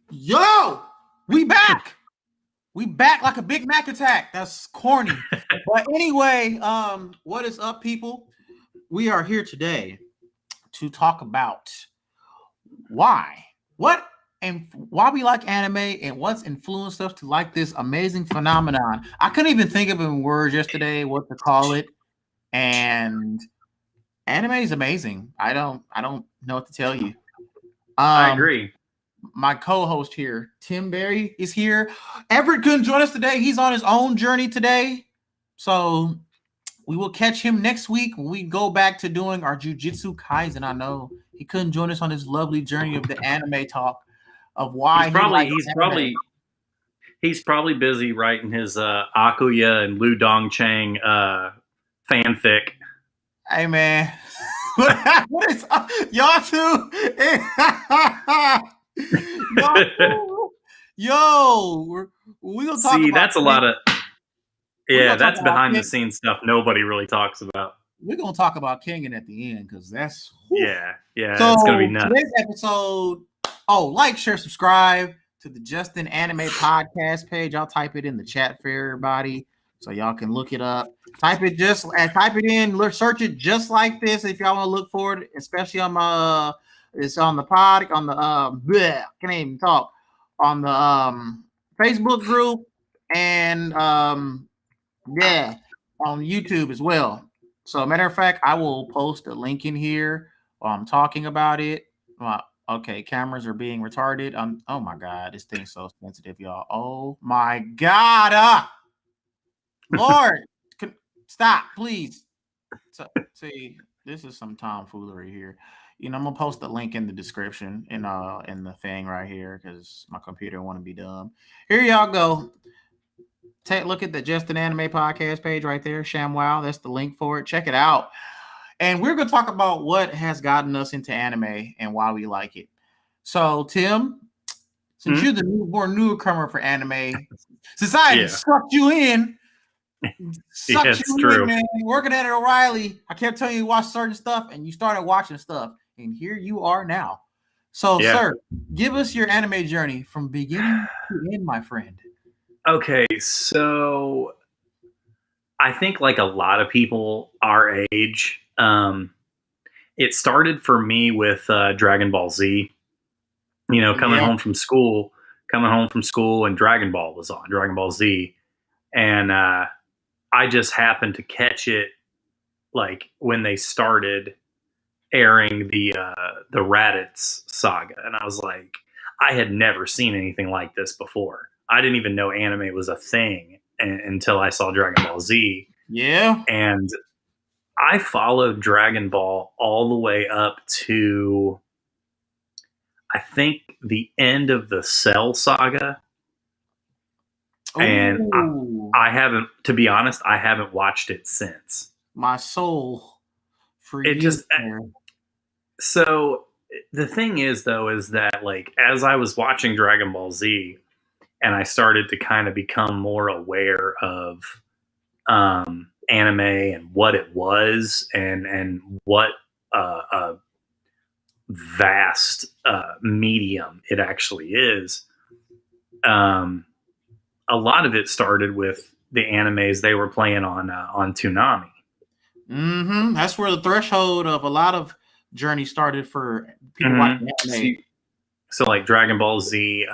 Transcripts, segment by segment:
Yo, we back. We back like a Big Mac attack. That's corny. But anyway, what is up, people? We are here today to talk about what, and why we like anime and what's influenced us to like this amazing phenomenon. I couldn't even think of it in words yesterday what to call it. And anime is amazing. I don't know what to tell you. I Um, agree. my co-host here, Tim Barrie, is here. Everett couldn't join us today. He's on his own journey today. So we will catch him next week when we go back to doing our Jujutsu Kaisen. I know he couldn't join us on this lovely journey of the anime talk of why He's he probably likes he's anime. probably he's probably busy writing his Akuya and Lu Dongchang fanfic. Hey man, what is y'all two? y'all two? Yo, we gonna talk See, about that's a lot of we're yeah, gonna talk that's about behind the scenes stuff nobody really talks about. we're gonna talk about Kingin at the end because that's whew. Yeah, it's gonna be So nuts. today's episode. Oh, like, share, subscribe to the Justin Anime Podcast page. I'll type it in the chat for everybody so y'all can look it up. Type it in, search it just like this if y'all want to look for it, especially on my it's on the pod on the can't even talk on the Facebook group and yeah on YouTube as well. So, matter of fact, I will post a link in here while I'm talking about it. Okay, cameras are being retarded. Oh my god, this thing's so sensitive, y'all. Oh my god, Lord, stop, please. So, see, this is some tomfoolery here. I'm gonna post the link in the description in the thing right here because my computer want to be dumb. Here y'all go. Take a look at the Just an Anime Podcast page right there. ShamWow, that's the link for it. Check it out. And we're going to talk about what has gotten us into anime and why we like it. So, Tim, since you're the newcomer for anime, society sucked you in. Sucked you true. in, man. Working at O'Reilly, I kept telling you to watch certain stuff, and you started watching stuff. And here you are now. So, sir, give us your anime journey from beginning to end, my friend. Okay, so I think like a lot of people our age, it started for me with Dragon Ball Z. Coming home from school, and Dragon Ball was on, Dragon Ball Z, and I just happened to catch it like when they started airing the Raditz saga, and I was like, I had never seen anything like this before. I didn't even know anime was a thing until I saw Dragon Ball Z. Yeah. And I followed Dragon Ball all the way up to, I think, the end of the Cell saga. Ooh. And I haven't, to be honest, I haven't watched it since. My soul for it you. Just so the thing is, though, is that like as I was watching Dragon Ball Z, and I started to kind of become more aware of anime and what it was, and what a vast medium it actually is. A lot of it started with the animes they were playing on Toonami. Mm-hmm. That's where the threshold of a lot of journey started for people watching anime. So like Dragon Ball Z.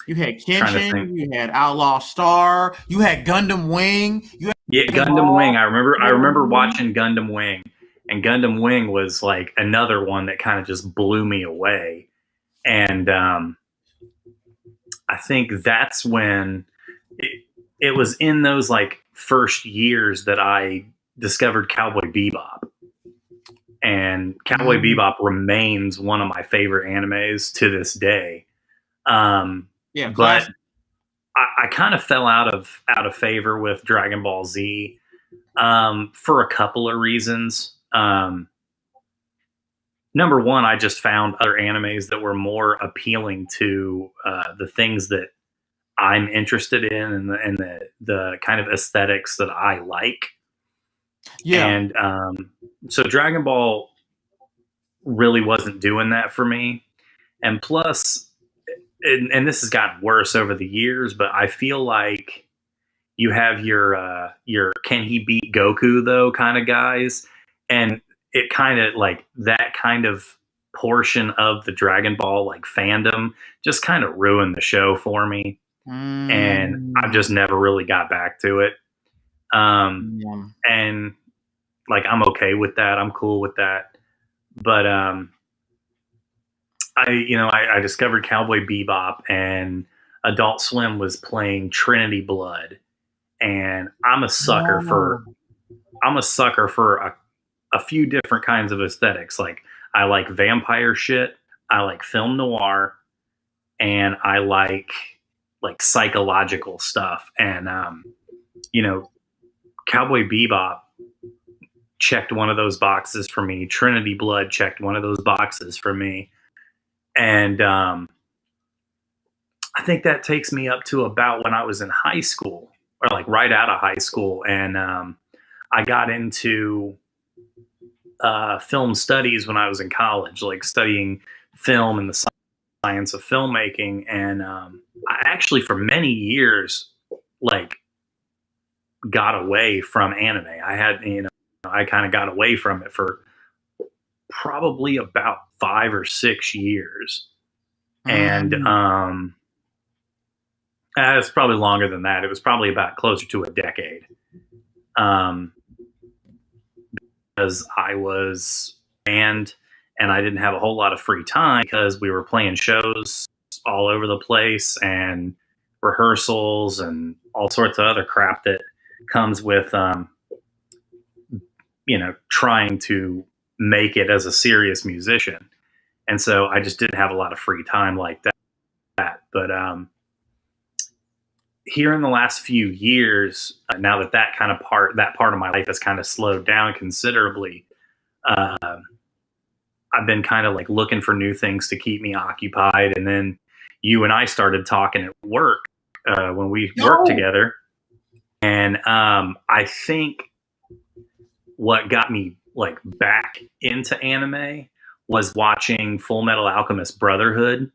You had Kenshin, you had Outlaw Star, you had Gundam Wing. Gundam Wing. I remember watching Gundam Wing, and Gundam Wing was like another one that kind of just blew me away. And I think that's when it was in those like first years that I discovered Cowboy Bebop. And Cowboy Bebop remains one of my favorite animes to this day. But I kind of fell out of favor with Dragon Ball Z for a couple of reasons. Number one, I just found other animes that were more appealing to the things that I'm interested in, and the kind of aesthetics that I like. Yeah. And so Dragon Ball really wasn't doing that for me. And plus, and this has gotten worse over the years, but I feel like you have your can he beat Goku though kind of guys, and it kind of like that kind of portion of the Dragon Ball like fandom just kind of ruined the show for me, and I just never really got back to it. And like I'm okay with that. I'm cool with that. But I discovered Cowboy Bebop, and Adult Swim was playing Trinity Blood, and I'm a sucker for a few different kinds of aesthetics. Like I like vampire shit, I like film noir, and I like psychological stuff. And Cowboy Bebop checked one of those boxes for me. Trinity Blood checked one of those boxes for me. And I think that takes me up to about when I was in high school, or like right out of high school. And I got into film studies when I was in college, like studying film and the science of filmmaking. And I actually, for many years, like got away from anime. I kind of got away from it for probably about 5 or 6 years. And it's probably longer than that. It was probably about closer to a decade. Because I was banned and I didn't have a whole lot of free time because we were playing shows all over the place and rehearsals and all sorts of other crap that comes with, trying to make it as a serious musician. And so I just didn't have a lot of free time like that. But here in the last few years, now that part of my life has kind of slowed down considerably, I've been kind of like looking for new things to keep me occupied. And then you and I started talking at work when we worked together. And I think what got me like back into anime was watching Full Metal Alchemist Brotherhood.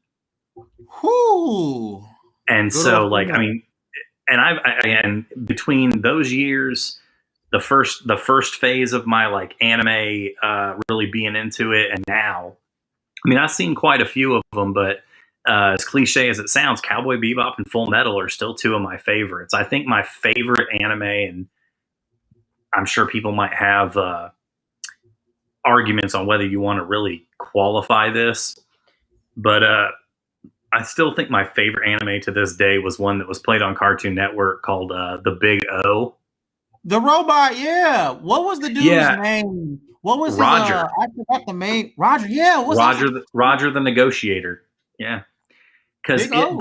Whoo! And good so like, I mean, and between those years, the first phase of my like anime really being into it, and now, I mean, I've seen quite a few of them, but as cliche as it sounds, Cowboy Bebop and Full Metal are still two of my favorites. I think my favorite anime, and I'm sure people might have arguments on whether you want to really qualify this, but I still think my favorite anime to this day was one that was played on Cartoon Network called The Big O. The robot, yeah. What was the dude's name? What was Roger? I forgot the main Roger. Yeah, Roger the Negotiator. Yeah, because it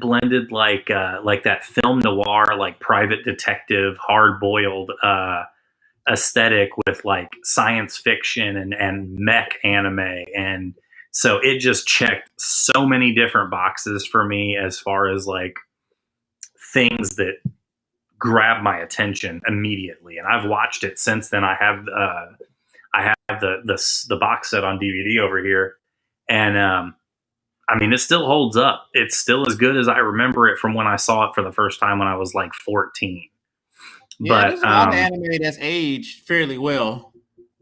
blended like that film noir, like private detective, hard boiled aesthetic with like science fiction and mech anime, and so it just checked so many different boxes for me as far as like things that grab my attention immediately. And I've watched it since then. I have the box set on DVD over here, and I mean, it still holds up. It's still as good as I remember it from when I saw it for the first time when I was like 14. Yeah, but there's a lot of anime that's aged fairly well.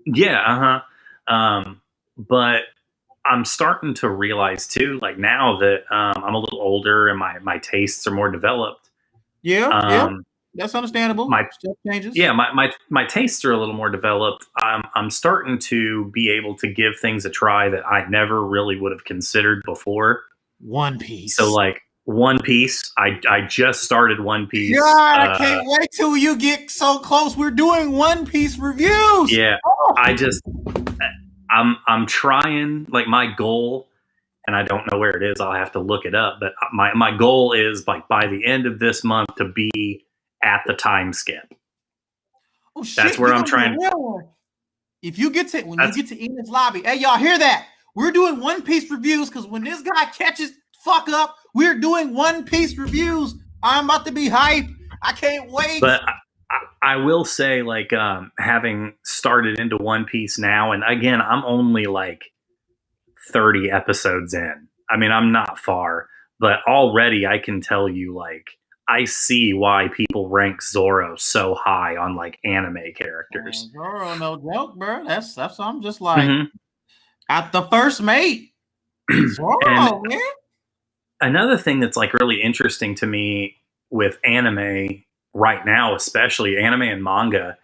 Yeah, but I'm starting to realize too, like now that I'm a little older and my tastes are more developed. Yeah, that's understandable. Stuff changes. Yeah, my tastes are a little more developed. I'm starting to be able to give things a try that I never really would have considered before. One Piece. So like One Piece, I just started One Piece. God, I can't wait till you get so close. We're doing One Piece reviews. Yeah, I'm trying, like my goal, and I don't know where it is. I'll have to look it up. But my goal is like by the end of this month to be at the time skip. Oh shit! That's where I'm trying. If you get to you get to Enid's lobby, hey y'all, hear that? We're doing One Piece reviews because when this guy catches fuck up, we're doing One Piece reviews. I'm about to be hype. I can't wait. But I will say, like, having started into One Piece now, and again, I'm only like 30 episodes in. I mean, I'm not far, but already I can tell you, like, I see why people rank Zoro so high on like anime characters. Zoro, no joke, bro. That's I'm just like Hmm. at the first mate. And Zoro, man. another thing that's like really interesting to me with anime right now, especially anime and manga,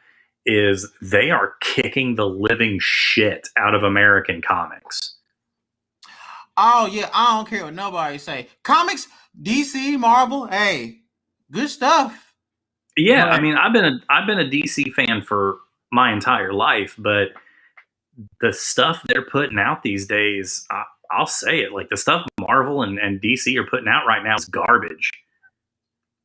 is they are kicking the living shit out of American comics. Oh yeah, I don't care what nobody say. Comics, DC, Marvel, hey, good stuff. Yeah, But I mean, I've been a DC fan for my entire life, but the stuff they're putting out these days, I'll say it, like the stuff Marvel and DC are putting out right now is garbage.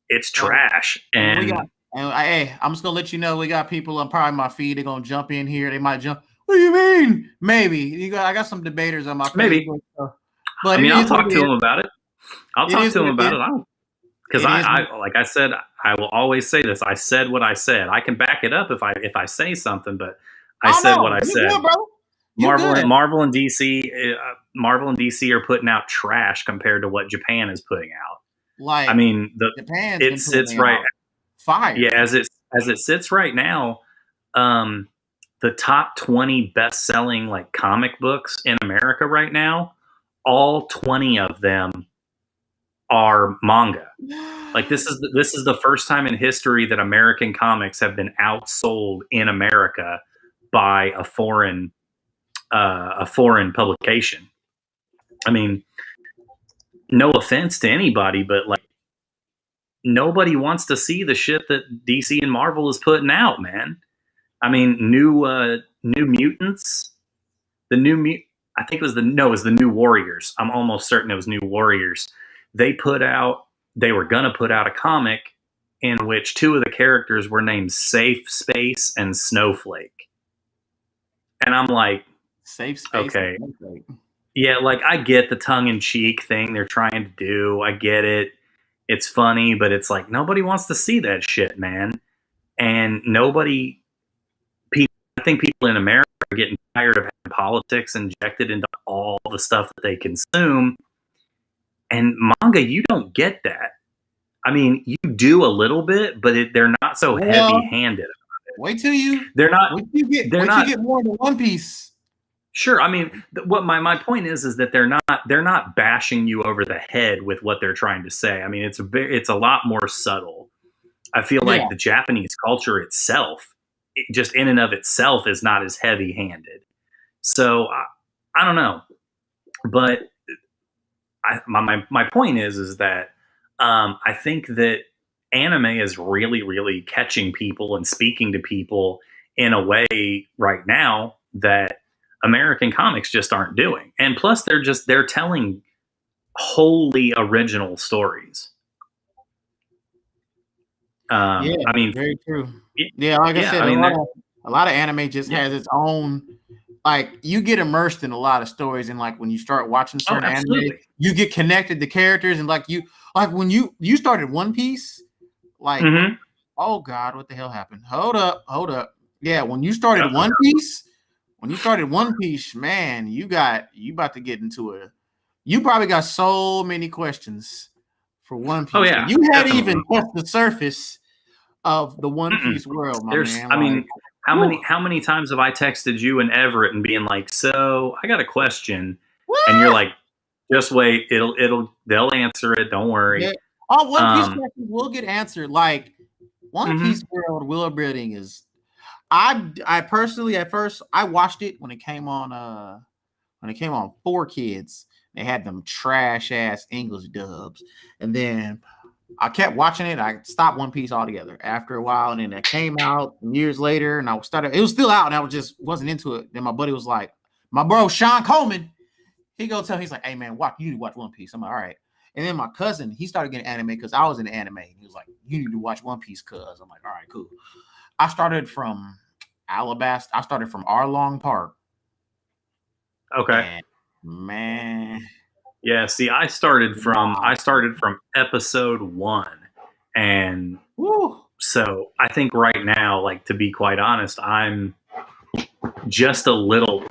It's trash, and we got and hey, I'm just gonna let you know we got people on probably my feed. They're gonna jump in here. They might jump. What do you mean? Maybe I got some debaters on my maybe. Facebook. But I mean, it I'll is what talk it to is. them about it. I'll It talk is to what them it about is. it. Because It is. like I said, I will always say this. I said what I said. I can back it up if I say something, but I Oh said what no, I you said. good, bro. You good. Marvel and DC are putting out trash compared to what Japan is putting out. Like I mean, Japan's it been putting sits me right. out fire. Yeah, as it sits right now, the top 20 best selling like comic books in America right now, all 20 of them are manga. Like this is the first time in history that American comics have been outsold in America by a foreign publication. I mean, no offense to anybody, but like nobody wants to see the shit that DC and Marvel is putting out, man. I mean, New Mutants, the I think it was the New Warriors. I'm almost certain it was New Warriors. They were gonna put out a comic in which two of the characters were named Safe Space and Snowflake. And I'm like, Safe space. okay. Yeah, like I get the tongue in cheek thing they're trying to do. I get it. It's funny, but it's like nobody wants to see that shit, man. And I think people in America are getting tired of having politics injected into all the stuff that they consume. And manga, you don't get that. I mean, you do a little bit, but they're not so heavy-handed. Wait till you get more than One Piece. Sure. I mean, what my point is that they're not bashing you over the head with what they're trying to say. I mean, it's a lot more subtle. I feel like the Japanese culture itself, just in and of itself, is not as heavy-handed. So I don't know, but my point is that I think that anime is really, really catching people and speaking to people in a way right now that American comics just aren't doing. And plus, they're telling wholly original stories. I mean, very true. Yeah, like I said, I mean, a lot of anime just has its own. Like you get immersed in a lot of stories, and like when you start watching certain anime, you get connected to characters, and like when you started One Piece, like oh god, what the hell happened? Hold up. Yeah, when you started One Piece, man, you about to get into you probably got so many questions for One Piece. Oh yeah, you hadn't even touched the surface of the One Piece world, my man. I mean, how many times have I texted you and Everett and being like, "So I got a question," and you're like, "Just wait, they'll answer it. Don't worry." Yeah. All One Piece questions will get answered. Like One Piece world building is. I personally at first I watched it when it came on 4Kids. They had them trash ass English dubs, and then I kept watching it. I stopped One Piece altogether after a while, and then it came out years later, and I started. It was still out, and I wasn't into it. Then my buddy was like, my bro Sean Coleman, he's like, "Hey man, you need to watch One Piece." I'm like, "All right." And then my cousin, he started getting anime because I was in anime. He was like, "You need to watch One Piece," cuz I'm like, "All right, cool." I started from Alabasta. I started from Arlong Park. Okay. And man. Yeah, see, I started from episode 1, and so I think right now, like to be quite honest, I'm just a little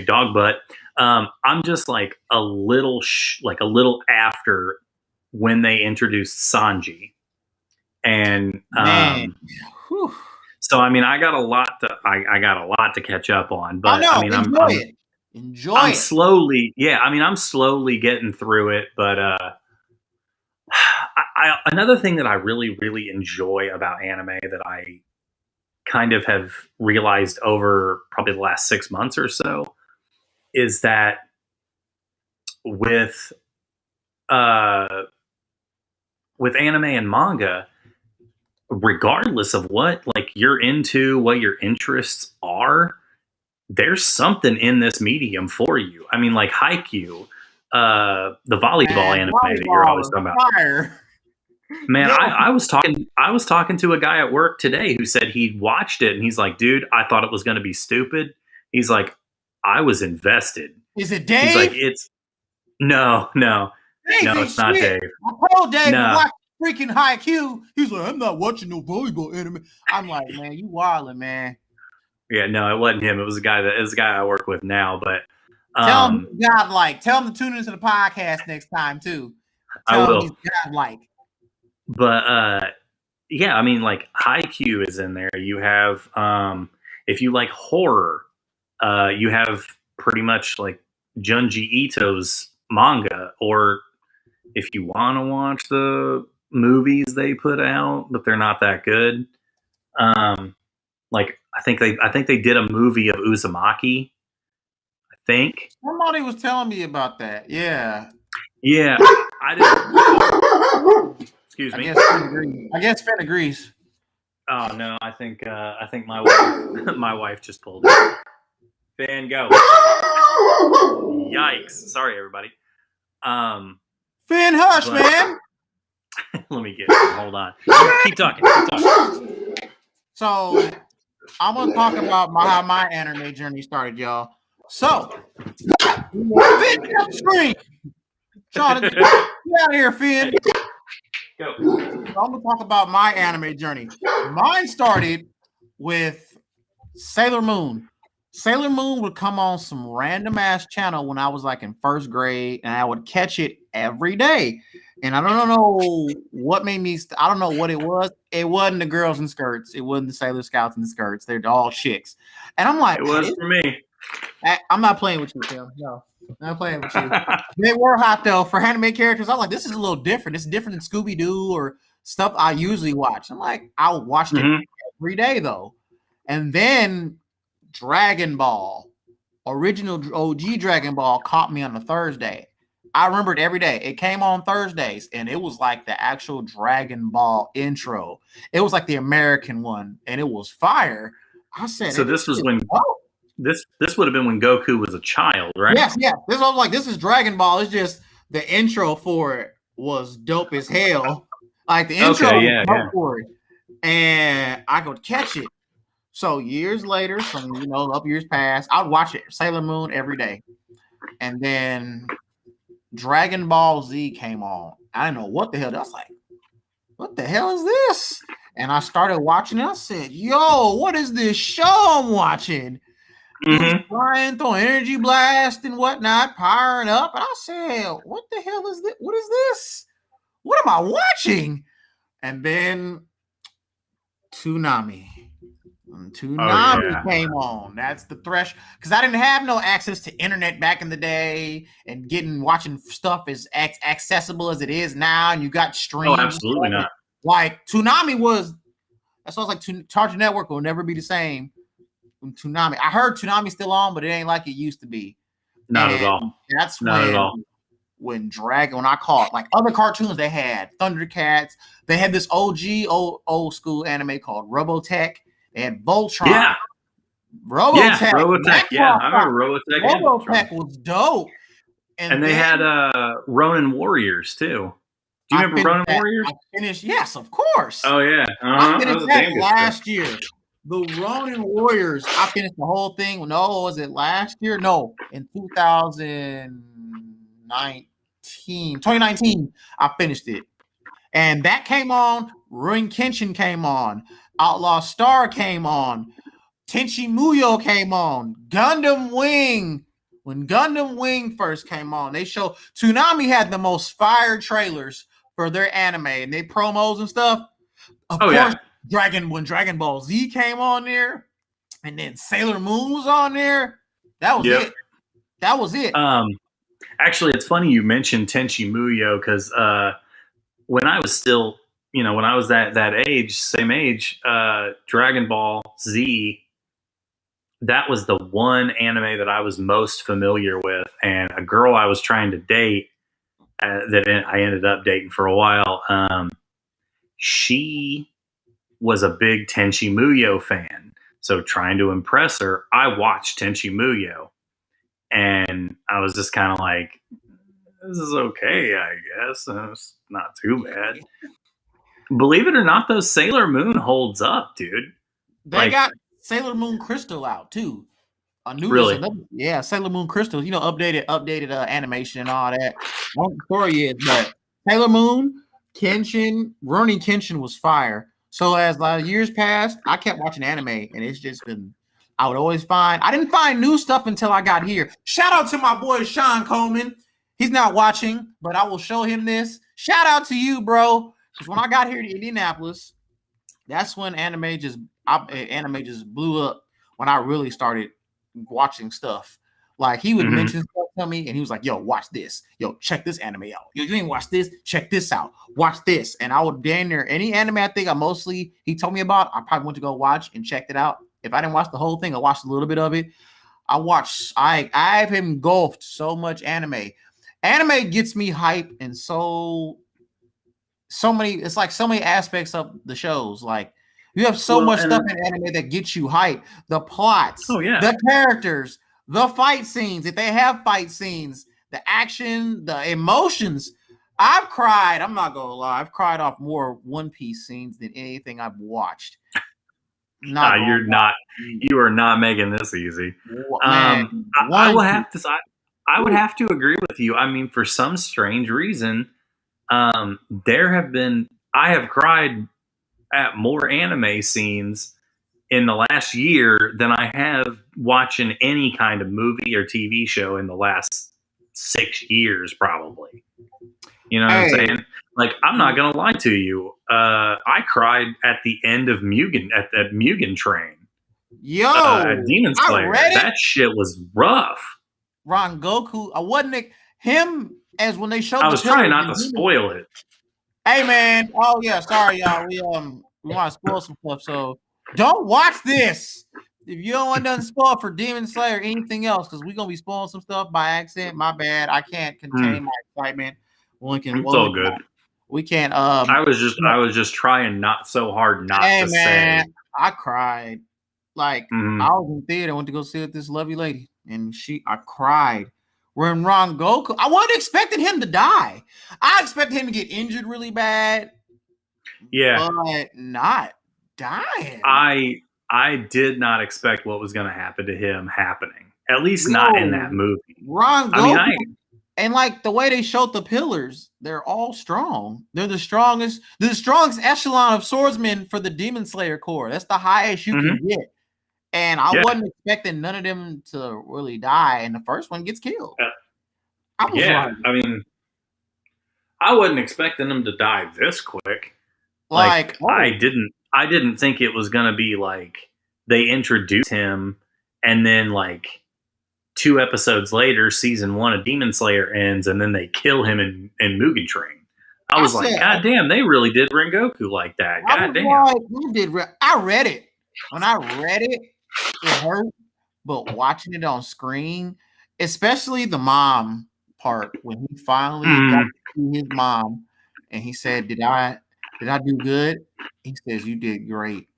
dog butt. I'm just like a little after when they introduced Sanji, and Man. Whew. so I mean, I got a lot to catch up on. I But I know. mean, Enjoy it. Enjoy I'm it. slowly, I'm slowly getting through it. But another thing that I really, really enjoy about anime that I kind of have realized over probably the last 6 months or so is that with uh, with anime and manga, regardless of what like you're into, what your interests are, there's something in this medium for you. I mean, like Haikyuu, the volleyball Man, anime that you're always volleyball talking is about. fire. Man, Yo, I was talking to a guy at work today who said he watched it and he's like, dude, I thought it was going to be stupid. He's like, I was invested. is it He's like, Dave? it's no, Dave ain't it's not shit. Dave. I told Dave to No, watch freaking Haikyuu. He's like, I'm not watching no volleyball anime. I'm like, man, you wildin', man. yeah, no, it wasn't him. It was a guy I work with now. But Tell him he's godlike. Tell him to tune into the podcast next time too. I Tell him he's will. godlike. But yeah, I mean, like Haikyuu is in there. You have if you like horror, you have pretty much like Junji Ito's manga, or if you want to watch the movies they put out, but they're not that good. Like I think they did a movie of Uzumaki. I think. Somebody was telling me about that. Yeah. Yeah, I didn't. Excuse me. I guess Finn agrees. Oh no, I think my wife my wife just pulled it. Fan go. Yikes! Sorry, everybody. Finn, hush, man. Let me get it. Hold on. Keep talking. So I'm gonna talk about how my anime journey started, y'all. So Finn, up screen. Sean, get out of here, Finn. Go. So I'm gonna talk about my anime journey. Mine started with Sailor Moon. Sailor Moon would come on some random ass channel when I was like in first grade, and I would catch it every day. And I don't know what made me. I don't know what it was. It wasn't the girls in skirts. It wasn't the Sailor Scouts in skirts. They're all chicks. And I'm like, it was for me. I'm not playing with you, Phil. No, I'm not playing with you. They were hot though for anime characters. I'm like, this is a little different. This is different than Scooby Doo or stuff I usually watch. I'm like, I watched it every day though, and then Dragon Ball, original OG Dragon Ball, caught me on a Thursday. I remember it every day. It came on Thursdays, and it was like the actual Dragon Ball intro. It was like the American one, and it was fire. I said, so this was when this would have been when Goku was a child, right? Yes. This was like, this is Dragon Ball. It's just the intro for it was dope as hell. Like the intro was dope for it, and I could catch it. So years later, up years past, I'd watch it, Sailor Moon every day. And then Dragon Ball Z came on. I didn't know what the hell. I was like, what the hell is this? And I started watching it. I said, yo, what is this show I'm watching? He's flying, throwing energy blast and whatnot, powering up. And I said, what the hell is this? What is this? What am I watching? And then Toonami. Came on. That's the threshold, because I didn't have no access to internet back in the day, and watching stuff as accessible as it is now, and you got streams. Oh, absolutely not. Like Toonami was. That's why I was like, Cartoon Network will never be the same. Toonami. I heard Toonami's still on, but it ain't like it used to be. Not at all. That's not at all. When I caught like other cartoons, they had Thundercats. They had this old school anime called Robotech. They had Voltron. Yeah. Robotech. Yeah, I remember Robotech. Robotech was dope. And they had Ronin Warriors too. Do you remember Ronin Warriors? I finished, yes, of course. Oh yeah. I finished that last year. The Ronin Warriors, I finished the whole thing. No, was it last year? No, in 2019, I finished it. And that came on. Ruin Kenshin came on. Outlaw Star came on. Tenchi Muyo came on. Gundam Wing when Gundam Wing first came on, they show Toonami had the most fire trailers for their anime and they promos and stuff. Of course, when Dragon Ball Z came on there, and then Sailor Moon was on there. That was it. That was it. Actually, it's funny you mentioned Tenchi Muyo because when I was still, when I was that age, same age, Dragon Ball Z, that was the one anime that I was most familiar with, and a girl I was trying to date that I ended up dating for a while. She was a big Tenchi Muyo fan, so trying to impress her, I watched Tenchi Muyo, and I was just kind of like, "This is okay, I guess. It's not too bad." Believe it or not, though, Sailor Moon holds up, dude. They got Sailor Moon Crystal out too. Really? Sailor Moon Crystal. Updated animation and all that. I don't know what the story is, but Sailor Moon, Rurouni Kenshin was fire. So as years passed, I kept watching anime, and it's just been. I would always I didn't find new stuff until I got here. Shout out to my boy Sean Coleman. He's not watching, but I will show him this. Shout out to you, bro. Because when I got here to Indianapolis, that's when anime just blew up. When I really started watching stuff, like he would mention stuff to me, and he was like, "Yo, watch this. Yo, check this anime out. You didn't watch this? Check this out. Watch this." And I would damn near any anime I think he told me about, I probably went to go watch and checked it out. If I didn't watch the whole thing, I watched a little bit of it. I've engulfed so much anime. Anime gets me hype and so many. It's like so many aspects of the shows. Like you have so much stuff in anime that gets you hype. The plots, the characters, the fight scenes. If they have fight scenes, the action, the emotions. I've cried. I'm not gonna lie. I've cried off more One Piece scenes than anything I've watched. You are not making this easy. I would have to agree with you. I mean, for some strange reason, I have cried at more anime scenes in the last year than I have watching any kind of movie or TV show in the last 6 years, probably. You know what I'm saying? Like, I'm not gonna lie to you. I cried at the end of Mugen, at that Mugen train. Demon Slayer. That shit was rough. Ron Goku. I wasn't him as when they showed. I was trying not to spoil it. Hey man. Oh yeah. Sorry y'all. We want to spoil some stuff. So don't watch this if you don't want nothing spoiled for Demon Slayer or anything else, because we're gonna be spoiling some stuff by accident. My bad. I can't contain my excitement. It's all good. We can't. I was just trying not so hard not to say. I cried. Like I was in theater. I went to go see this lovely lady, and I cried. When Ron Goku, I wasn't expecting him to die. I expected him to get injured really bad. Yeah, but not dying. I did not expect what was going to happen to him happening. At least not in that movie. Ron Goku. And like the way they showed the pillars, they're all strong. They're the strongest echelon of swordsmen for the Demon Slayer Corps. That's the highest you can get. And I wasn't expecting none of them to really die. And the first one gets killed. I mean, I wasn't expecting them to die this quick. I didn't think it was gonna be like they introduced him and then like 2 episodes later, season 1 of Demon Slayer ends, and then they kill him in Mugen Train. I was like, God damn, they really did Rengoku like that. God damn. I read it. When I read it, it hurt. But watching it on screen, especially the mom part, when he finally got to see his mom, and he said, "Did I do good?" He says, "You did great."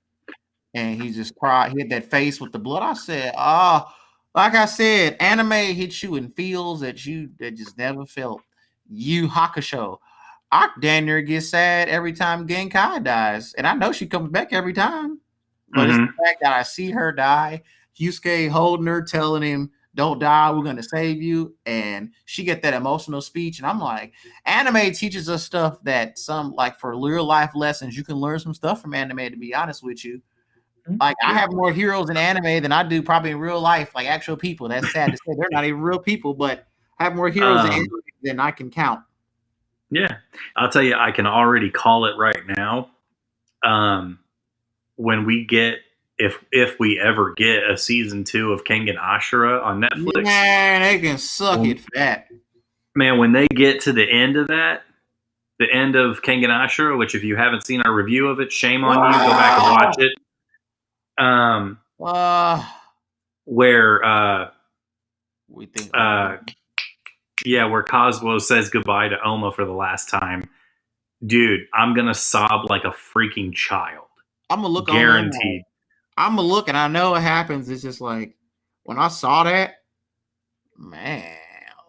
And he just cried. He had that face with the blood. I said, like I said, anime hits you in feels that just never felt. Yu Hakusho. I damn near get sad every time Genkai dies. And I know she comes back every time. But it's the fact that I see her die, Yusuke holding her, telling him, "Don't die, we're going to save you." And she get that emotional speech. And I'm like, anime teaches us stuff that for real life lessons, you can learn some stuff from anime, to be honest with you. Like I have more heroes in anime than I do probably in real life, like actual people. That's sad to say. They're not even real people, but I have more heroes in anime than I can count. Yeah, I'll tell you, I can already call it right now. When we get, if we ever get a season 2 of Kengan Ashura on Netflix, Man, they can suck it for that. Man, when they get to the end of that, the end of Kengan Ashura, which if you haven't seen our review of it, shame on you, go back and watch it. Where we think where Cosmo says goodbye to Oma for the last time. Dude, I'm gonna sob like a freaking child. I'm gonna look guaranteed. I'm gonna look and I know what happens. It's just like when I saw that, man.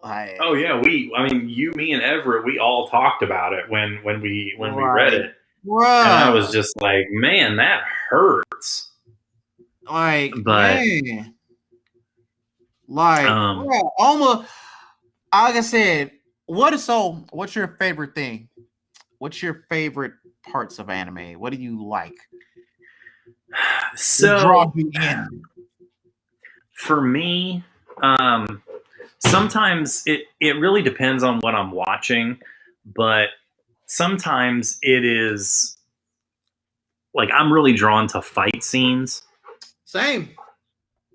Like, oh yeah, you, me, and Everett, we all talked about it when we read it. Bruh. And I was just like, man, that hurts. Like, but man. Like, Oma, like I said, what's your favorite thing? What's your favorite parts of anime? What do you like? So draw you in. For me, sometimes it really depends on what I'm watching, but sometimes it is like I'm really drawn to fight scenes. Same.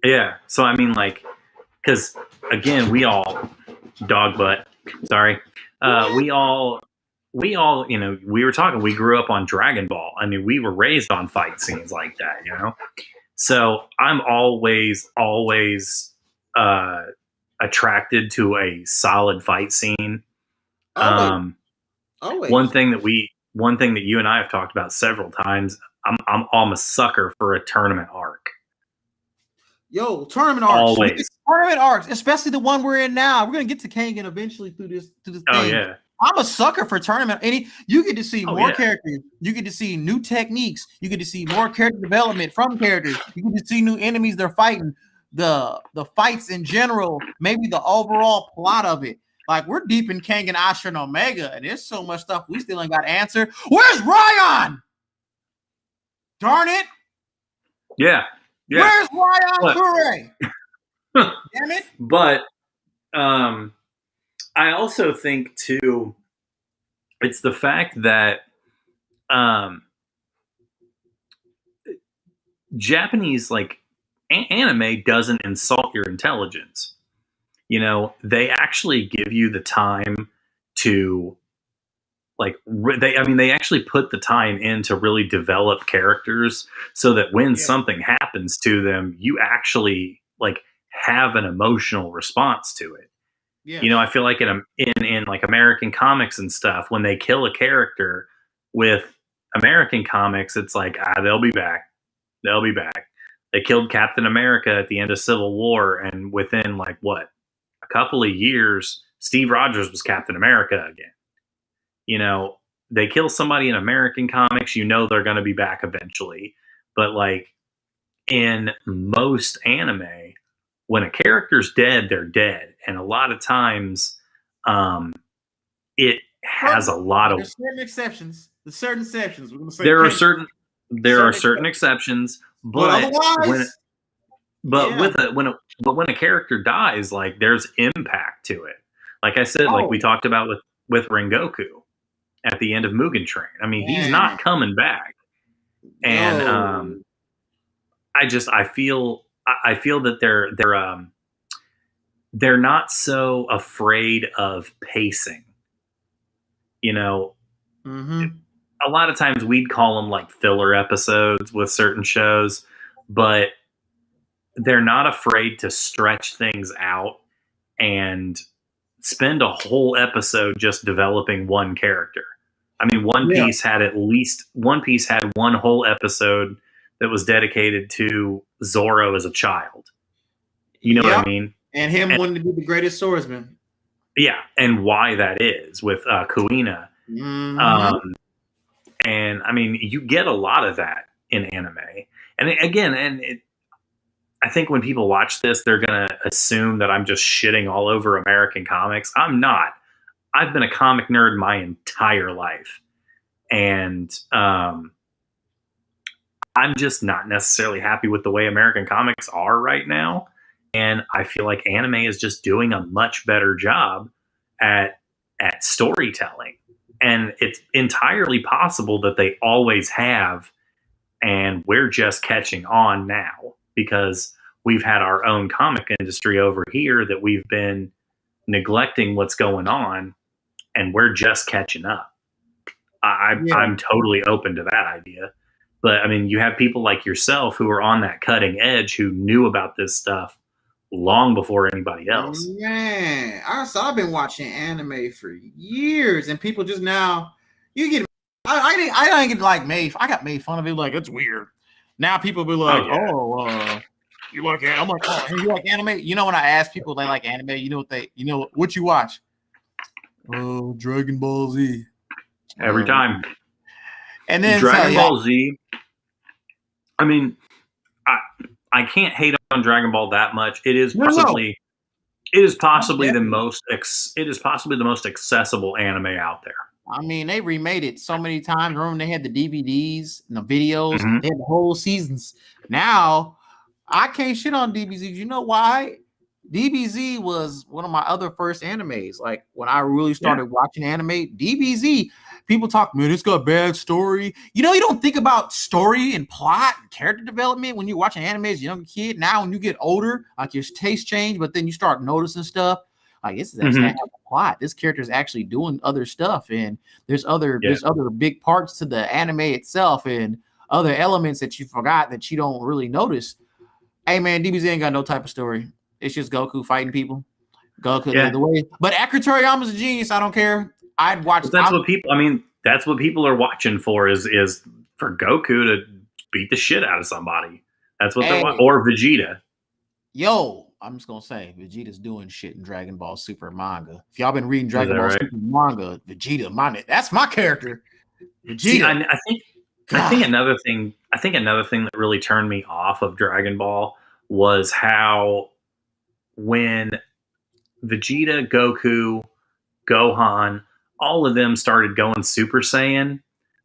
Yeah. So I mean, like, because again, we all dog butt. Sorry. We all, you know, we were talking. We grew up on Dragon Ball. I mean, we were raised on fight scenes like that. You know. So I'm always attracted to a solid fight scene. Always. One thing that you and I have talked about several times. I'm a sucker for a tournament arc. Yo, tournament arcs. Always. Tournament arcs, especially the one we're in now. We're gonna get to Kangen eventually through this thing. Oh yeah. I'm a sucker for tournament. You get to see more characters. You get to see new techniques. You get to see more character development from characters. You get to see new enemies they're fighting. The fights in general, maybe the overall plot of it. Like we're deep in Kangen, Ashura, and Omega, and there's so much stuff we still ain't got answered. Where's Ryan? Darn it! Yeah. Where's Ryan Kure? Damn it! But I also think too, it's the fact that Japanese like anime doesn't insult your intelligence. You know, they actually give you the time to like they actually put the time in to really develop characters so that when something happens to them, you actually like have an emotional response to it. Yeah. You know, I feel like in like American comics and stuff, when they kill a character with American comics, it's like, they'll be back. They'll be back. They killed Captain America at the end of Civil War, and within like a couple of years, Steve Rogers was Captain America again. You know, they kill somebody in American comics, you know they're going to be back eventually. But like in most anime, when a character's dead, they're dead. And a lot of times it has a lot of... There's certain exceptions. There's certain exceptions. We're going to say there are certain exceptions. But otherwise... when a character dies, like there's impact to it. Like I said, like we talked about with Rengoku at the end of Mugen Train. I mean, he's not coming back. And I feel that they're not so afraid of pacing. You know, a lot of times we'd call them like filler episodes with certain shows, but they're not afraid to stretch things out and spend a whole episode just developing one character. I mean, One Piece had one whole episode that was dedicated to Zoro as a child. You know what I mean? And him wanting to be the greatest swordsman. Yeah, and why that is with Kuina. And I mean, you get a lot of that in anime. And again, I think when people watch this, they're going to assume that I'm just shitting all over American comics. I'm not. I've been a comic nerd my entire life. And I'm just not necessarily happy with the way American comics are right now. And I feel like anime is just doing a much better job at storytelling. And it's entirely possible that they always have, and we're just catching on now because we've had our own comic industry over here that we've been neglecting what's going on, and we're just catching up. Yeah. I'm totally open to that idea. But I mean, you have people like yourself who are on that cutting edge who knew about this stuff long before anybody else. Man, I've been watching anime for years, and people just now you get. I didn't get like made. I got made fun of it. Like it's weird. Now people be like, you like anime? I'm like, oh, you like anime? You know, when I ask people they like anime, you know what you watch? Oh, Dragon Ball Z. Every time. And then Dragon Ball Z. I mean, I can't hate on Dragon Ball that much. It is possibly the most accessible anime out there. I mean, they remade it so many times. Remember, they had the DVDs and the videos. Mm-hmm. They had the whole seasons. Now, I can't shit on DBZ. You know why? DBZ was one of my other first animes. Like when I really started watching anime, DBZ, people talk, man, it's got bad story. You know, you don't think about story and plot and character development when you're watching anime as a young kid. Now, when you get older, like your taste change, but then you start noticing stuff. Like this is actually a plot. This character is actually doing other stuff, and there's other big parts to the anime itself, and other elements that you forgot that you don't really notice. Hey man, DBZ ain't got no type of story. It's just Goku fighting people. Goku the way. But Akira Toriyama's a genius. I don't care. I'd watch. But that's what people. I mean, that's what people are watching for. Is for Goku to beat the shit out of somebody. That's what they're watching. Or Vegeta. Yo, I'm just gonna say Vegeta's doing shit in Dragon Ball Super manga. If y'all been reading Dragon Ball Super manga, Vegeta, that's my character. Vegeta. See, I think another thing that really turned me off of Dragon Ball was how when Vegeta, Goku, Gohan, all of them started going Super Saiyan,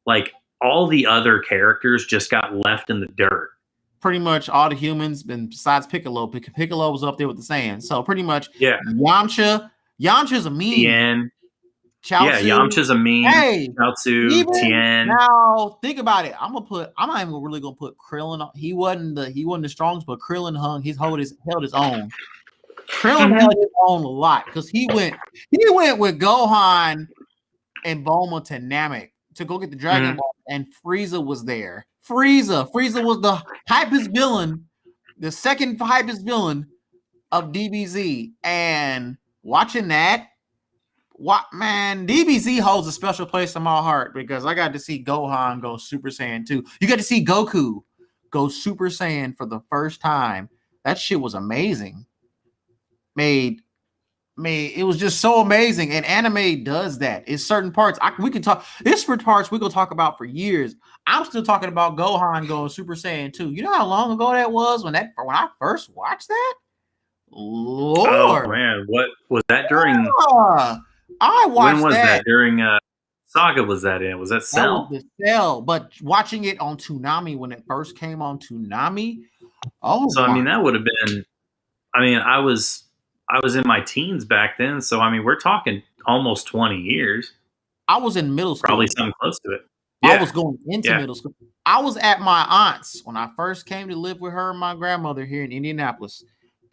like all the other characters just got left in the dirt. Pretty much all the humans, besides Piccolo. Piccolo was up there with the Saiyan. So pretty much, Yamcha's a meme. Chaozu, Yamcha's a meme. Hey, Chaozu, Tien. Now think about it. I'm not even really gonna put Krillin on. He wasn't the strongest, but Krillin held his own. Krillin held his own a lot because he went with Gohan and Bulma to Namek to go get the Dragon Ball, and Frieza was there. Frieza was the hypest villain, the second hypest villain of DBZ, and watching that. DBZ holds a special place in my heart because I got to see Gohan go Super Saiyan 2. You got to see Goku go Super Saiyan for the first time. That shit was amazing. It was just so amazing. And anime does that. It's certain parts. We can talk. This for parts we can talk about for years. I'm still talking about Gohan going Super Saiyan 2. You know how long ago that was when I first watched that? Lord. Oh man, what was that during? I watched when was that during Saga? Was that in? Was that Cell? That was the Cell, but watching it on Toonami when it first came on Toonami. I mean, that would have been. I mean, I was in my teens back then, so I mean, we're talking almost 20 years. I was in middle school. Probably something close to it. I was going into middle school. I was at my aunt's when I first came to live with her and my grandmother here in Indianapolis.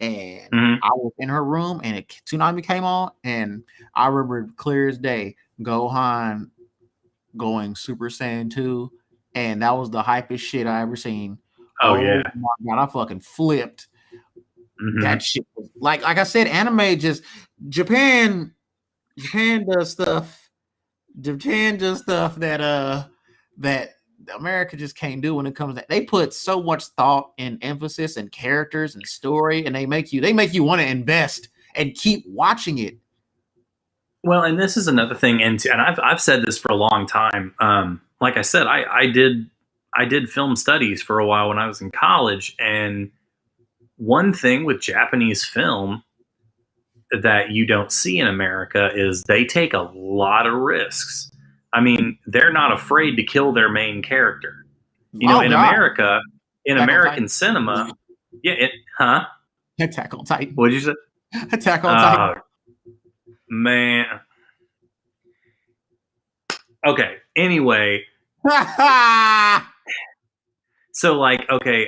And I was in her room, and Toonami came on, and I remember clear as day Gohan going Super Saiyan 2, and that was the hypest shit I ever seen. Oh yeah, my God, I fucking flipped. That shit was like I said, anime just Japan does stuff. Japan does stuff that America just can't do when it comes to that. They put so much thought and emphasis and characters and story, and they make you want to invest and keep watching it. Well, and this is another thing, and I've said this for a long time. Like I said, I did film studies for a while when I was in college, and one thing with Japanese film that you don't see in America is they take a lot of risks. I mean, they're not afraid to kill their main character. You know, Oh in God, America, in Attack on American Titan. cinema, huh? Attack on Titan. What'd you say? Attack on Titan. Man. Okay. Anyway, so like, okay,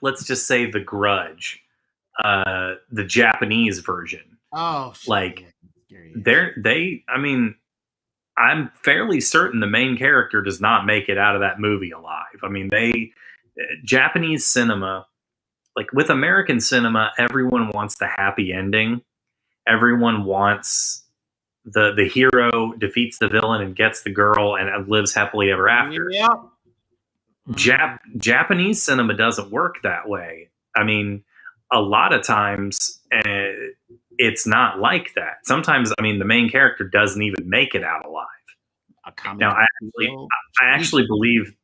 let's just say The Grudge, the Japanese version. Oh shit! Like, Yeah. I mean, I'm fairly certain the main character does not make it out of that movie alive. I mean, Japanese cinema, like with American cinema, everyone wants the happy ending. Everyone wants the hero defeats the villain and gets the girl and lives happily ever after. Yep. Japanese cinema doesn't work that way. I mean, a lot of times it's not like that. Sometimes, I mean, the main character doesn't even make it out alive. Now, I actually believe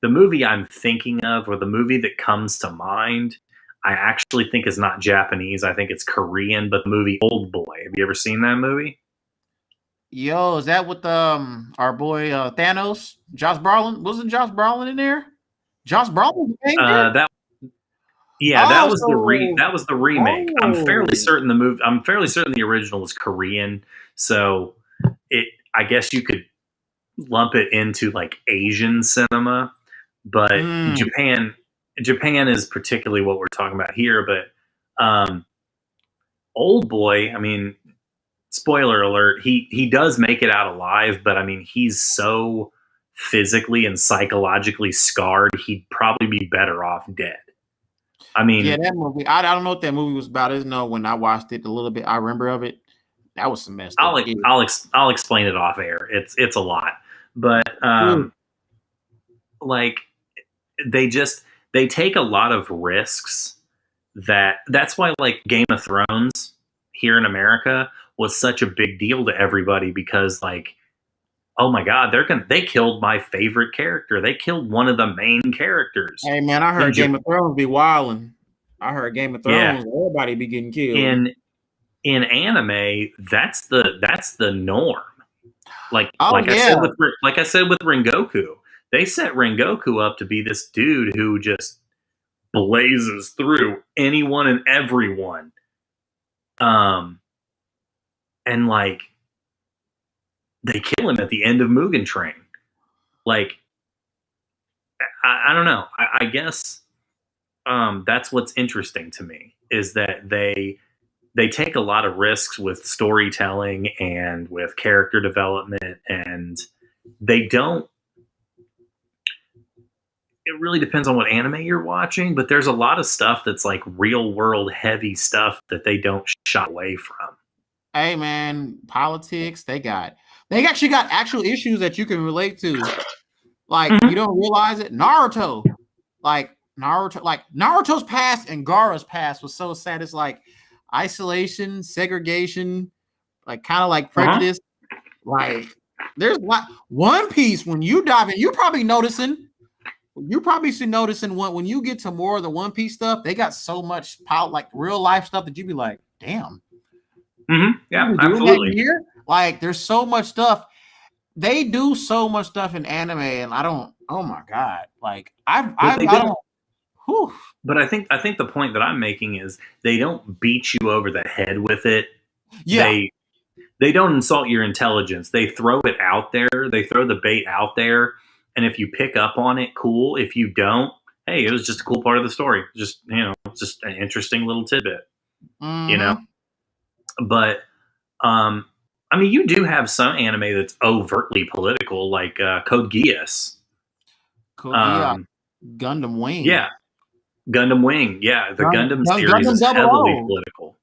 the movie I'm thinking of, or the movie that comes to mind, I actually think is not Japanese. I think it's Korean, but the movie Old Boy. Have you ever seen that movie? Yo, is that with our boy Thanos? Josh Brolin? Wasn't Josh Brolin in there? Josh Brolin came there? That Oh, that was the remake. I'm fairly certain the original was Korean. So I guess you could lump it into like Asian cinema, but Japan is particularly what we're talking about here. But Old Boy, I mean, spoiler alert, he does make it out alive, but I mean, he's so physically and psychologically scarred, he'd probably be better off dead. I mean, yeah, that movie. I don't know what that movie was about. I just know when I watched it a little bit, I remember of it. That was some messed up. I'll explain it off air. It's a lot, but like they take a lot of risks. That's why like Game of Thrones here in America was such a big deal to everybody, because like, oh my God, they killed my favorite character. They killed one of the main characters. Hey man, I heard Game of Thrones be wilding. I heard Game of Thrones, everybody be getting killed. In anime, that's the norm. Like I said with Rengoku, they set Rengoku up to be this dude who just blazes through anyone and everyone. And like they kill him at the end of Mugen Train. Like I don't know. I guess that's what's interesting to me, is that they take a lot of risks with storytelling and with character development, and they don't. It really depends on what anime you're watching, but there's a lot of stuff that's like real world heavy stuff that they don't shy away from. Hey man, politics, they actually got actual issues that you can relate to. Like you don't realize it. Naruto's past and Gaara's past was so sad. It's like isolation, segregation, like kind of like prejudice. Like there's One Piece, when you dive in, you're probably noticing when you get to more of the One Piece stuff, they got so much like real life stuff that you'd be like, damn. Yeah, absolutely. Like there's so much stuff. They do so much stuff in anime, and I don't. Oh my God! Like I don't. Whew. But I think the point that I'm making is they don't beat you over the head with it. Yeah. They don't insult your intelligence. They throw it out there. They throw the bait out there, and if you pick up on it, cool. If you don't, hey, it was just a cool part of the story. Just just an interesting little tidbit. But I mean, you do have some anime that's overtly political, like Code Geass. Gundam Wing. Yeah, Gundam Wing. Yeah, the Gundam series is heavily political.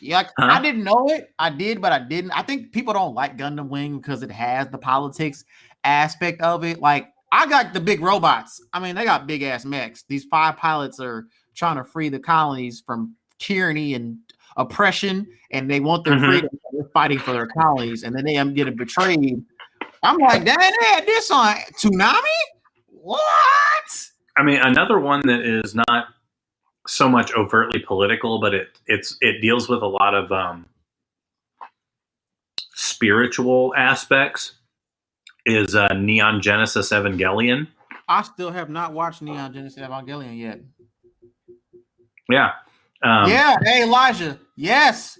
Yeah, I didn't know it. I did, but I didn't. I think people don't like Gundam Wing because it has the politics aspect of it. Like, I got the big robots. I mean, they got big ass mechs. These 5 pilots are trying to free the colonies from tyranny and oppression, and they want their freedom. They're fighting for their colonies, and then they end up getting betrayed. I'm like, dang, they had this on Toonami? What? I mean, another one that is not so much overtly political, but it deals with a lot of spiritual aspects, is Neon Genesis Evangelion. I still have not watched Neon Genesis Evangelion yet. Yeah. Yeah, hey Elijah. Yes,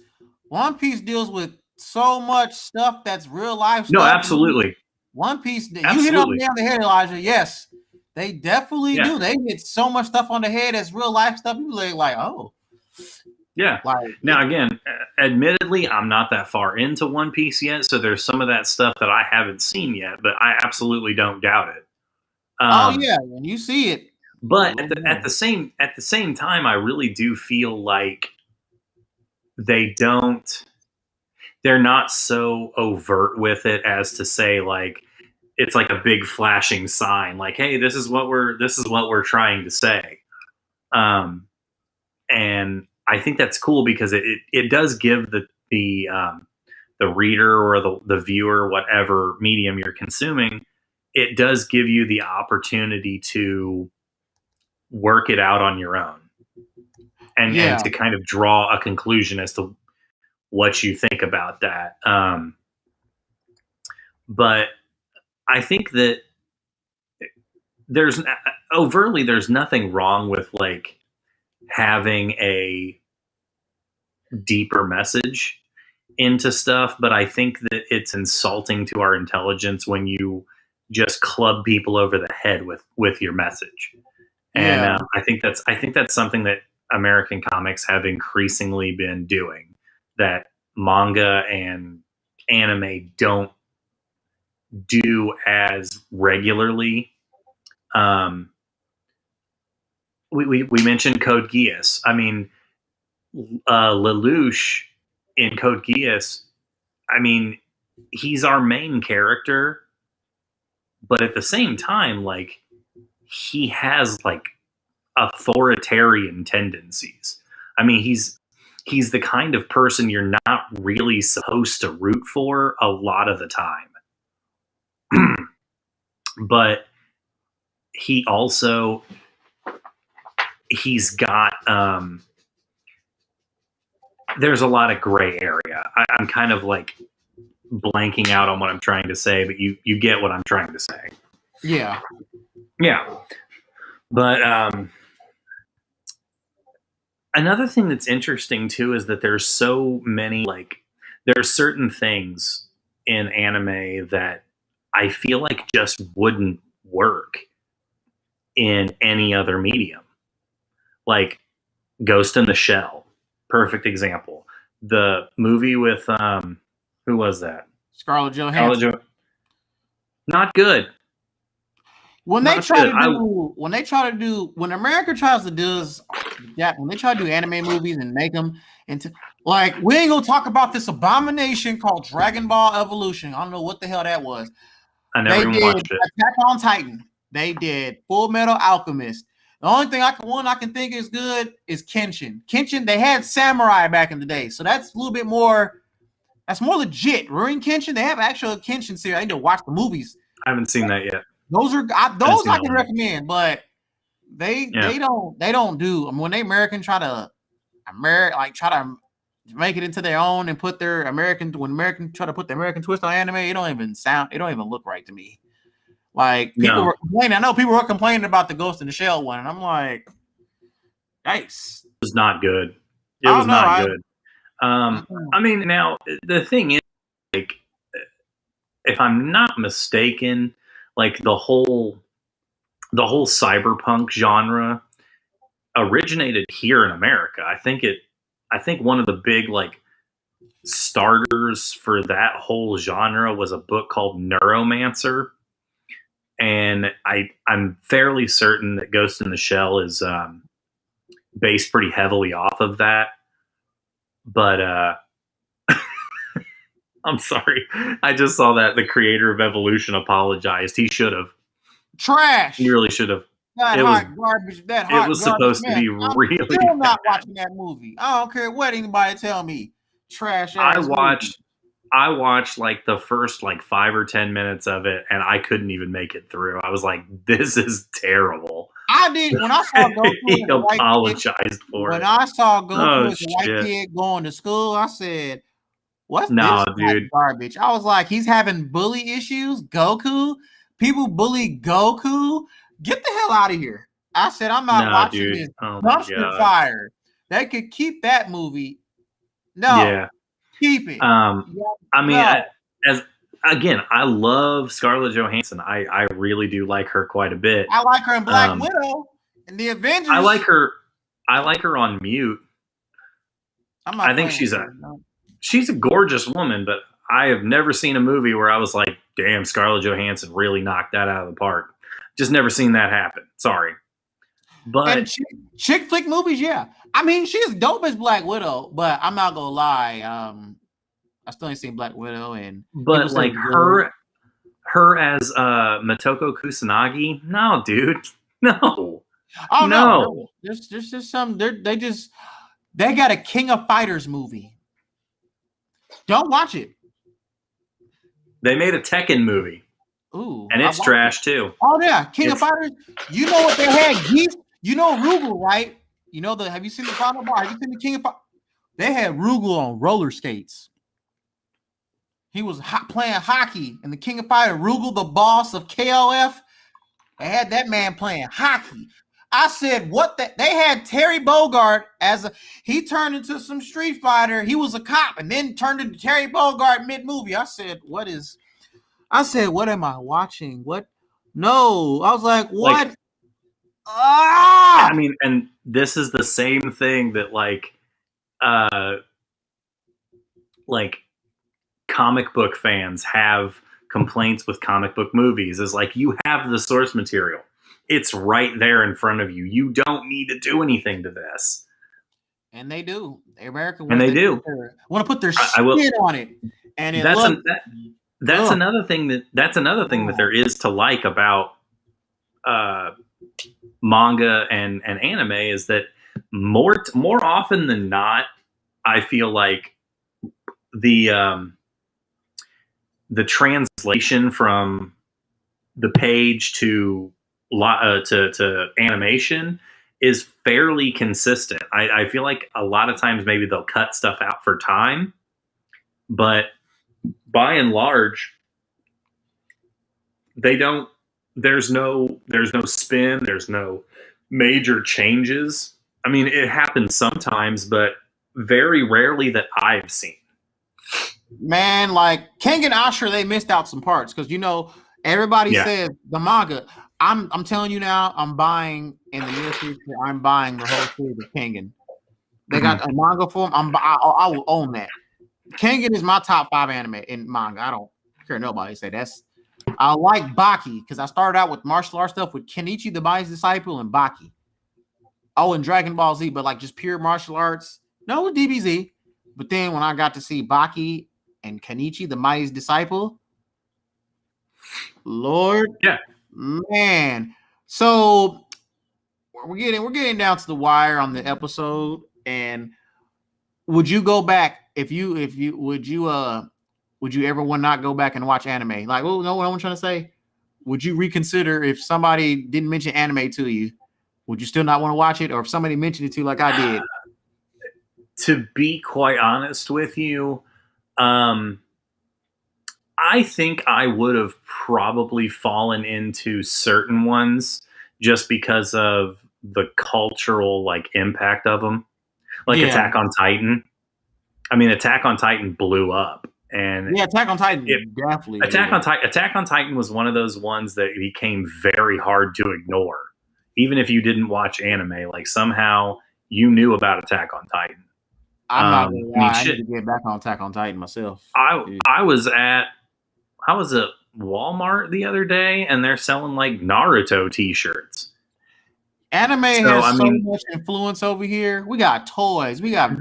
One Piece deals with so much stuff that's real life stuff. No, absolutely. One Piece, absolutely. You hit on the head, Elijah. Yes, they definitely do. They hit so much stuff on the head that's real life stuff. People like, oh, yeah. Like, now, again, admittedly, I'm not that far into One Piece yet, so there's some of that stuff that I haven't seen yet, but I absolutely don't doubt it. Oh yeah, when you see it. But at the same time, I really do feel like they're not so overt with it as to say like it's like a big flashing sign, like, hey, this is what we're trying to say. And I think that's cool because it does give the reader or the viewer, whatever medium you're consuming, it does give you the opportunity to work it out on your own and to kind of draw a conclusion as to what you think about that. But I think that there's nothing wrong with like having a deeper message into stuff, but I think that it's insulting to our intelligence when you just club people over the head with your message. And I think that's something that American comics have increasingly been doing that manga and anime don't do as regularly. We mentioned Code Geass. I mean, Lelouch in Code Geass, I mean, he's our main character, but at the same time, like, he has like authoritarian tendencies. I mean, he's the kind of person you're not really supposed to root for a lot of the time. But he's got there's a lot of gray area. I'm kind of like blanking out on what I'm trying to say, but you get what I'm trying to say. Yeah. But another thing that's interesting too is that there's so many, like, there's certain things in anime that I feel like just wouldn't work in any other medium. Like Ghost in the Shell, perfect example. The movie with who was that? Scarlett Johansson. Not good. When America tries to do that, when they try to do anime movies and make them into, like, we ain't gonna talk about this abomination called Dragon Ball Evolution. I don't know what the hell that was. I never even watched it. Attack on Titan. They did Full Metal Alchemist. The only thing I can think is good is Kenshin. Kenshin, they had samurai back in the day, so that's a little bit more. That's more legit. Ruin Kenshin, they have actual Kenshin series. I need to watch the movies. I haven't seen that yet. Those I can recommend, but they don't do. I mean, when they try to make it into their own and put their American try to put the American twist on anime, it don't even look right to me. Like, people were complaining. I know people were complaining about the Ghost in the Shell one, and I'm like, yikes. It was not good. It was not good. I mean, now the thing is, like, if I'm not mistaken, like the whole cyberpunk genre originated here in America. I think one of the big like starters for that whole genre was a book called Neuromancer. And I'm fairly certain that Ghost in the Shell is based pretty heavily off of that. But I'm sorry. I just saw that the creator of Evolution apologized. He should have. Trash. He really should have. It was supposed to be really. I'm still not watching that movie. I don't care what anybody tell me. Trash. I watched like the first like 5 or 10 minutes of it, and I couldn't even make it through. I was like, "This is terrible." I did when I saw Goku. He apologized for it. When I saw Goku as a white kid going to school, I said, What's No, this dude. garbage? I was like, he's having bully issues. Goku, people bully Goku. Get the hell out of here. I said, I'm not No, watching dude. this Oh my dumpster god. fire. They could keep that movie. No, Yeah. keep it. I mean, No, as again, I love Scarlett Johansson. I really do like her quite a bit. I like her in Black Um, Widow and the Avengers. I like her. I like her on mute. I'm not I think playing with her. No. she's a gorgeous woman, but I have never seen a movie where I was like, "Damn, Scarlett Johansson really knocked that out of the park." Just never seen that happen. Sorry, And but chick flick movies, yeah. I mean, she's dope as Black Widow, but I'm not gonna lie. I still ain't seen Black Widow, and people say like her as Motoko Kusanagi. No, dude, no, oh no. no, there's just some. They got a King of Fighters movie. Don't watch it. They made a Tekken movie, Ooh, and it's trash too. Oh yeah, King of Fighters. You know what they had? You know Rugal, right? You know have you seen the Final Bar? Have you seen the King of Fighters? They had Rugal on roller skates. He was playing hockey in the King of Fighters. Rugal, the boss of KOF. They had that man playing hockey. I said, what they had Terry Bogard he turned into some Street Fighter. He was a cop and then turned into Terry Bogard mid-movie. I said, what am I watching? What? No. I was like, what? I mean, and this is the same thing that like comic book fans have complaints with comic book movies is like, you have the source material. It's right there in front of you. You don't need to do anything to this. And they do. America want to put their spin on it. And that's another thing that there is to like about manga and anime is that more often than not, I feel like the translation from the page to animation is fairly consistent. I feel like a lot of times maybe they'll cut stuff out for time, but by and large, they don't. There's no spin. There's no major changes. I mean, it happens sometimes, but very rarely that I've seen. Man, like King and Ashura, they missed out some parts because everybody says the manga. I'm telling you now, I'm buying in the near future. I'm buying the whole series of Kengan. They got a manga form. I will own that. Kengan is my top 5 anime in manga. I don't care nobody say that's. I like Baki because I started out with martial arts stuff with Kenichi the Mighty Disciple and Baki. Oh, and Dragon Ball Z, but like just pure martial arts. No DBZ. But then when I got to see Baki and Kenichi the Mighty Disciple, Lord, man. So we're getting down to the wire on the episode. And would you go back would you ever not go back and watch anime? Like, oh, know what I'm trying to say? Would you reconsider if somebody didn't mention anime to you? Would you still not want to watch it? Or if somebody mentioned it to you like I did? To be quite honest with you, I think I would have probably fallen into certain ones just because of the cultural like impact of them. Like Attack on Titan. I mean, Attack on Titan blew up. And Attack on Titan definitely. Attack on Titan was one of those ones that became very hard to ignore. Even if you didn't watch anime, like somehow you knew about Attack on Titan. I'm not gonna lie, I need to get back on Attack on Titan myself. I was at Walmart the other day and they're selling like Naruto t-shirts. Anime has so much influence over here. We got toys, we got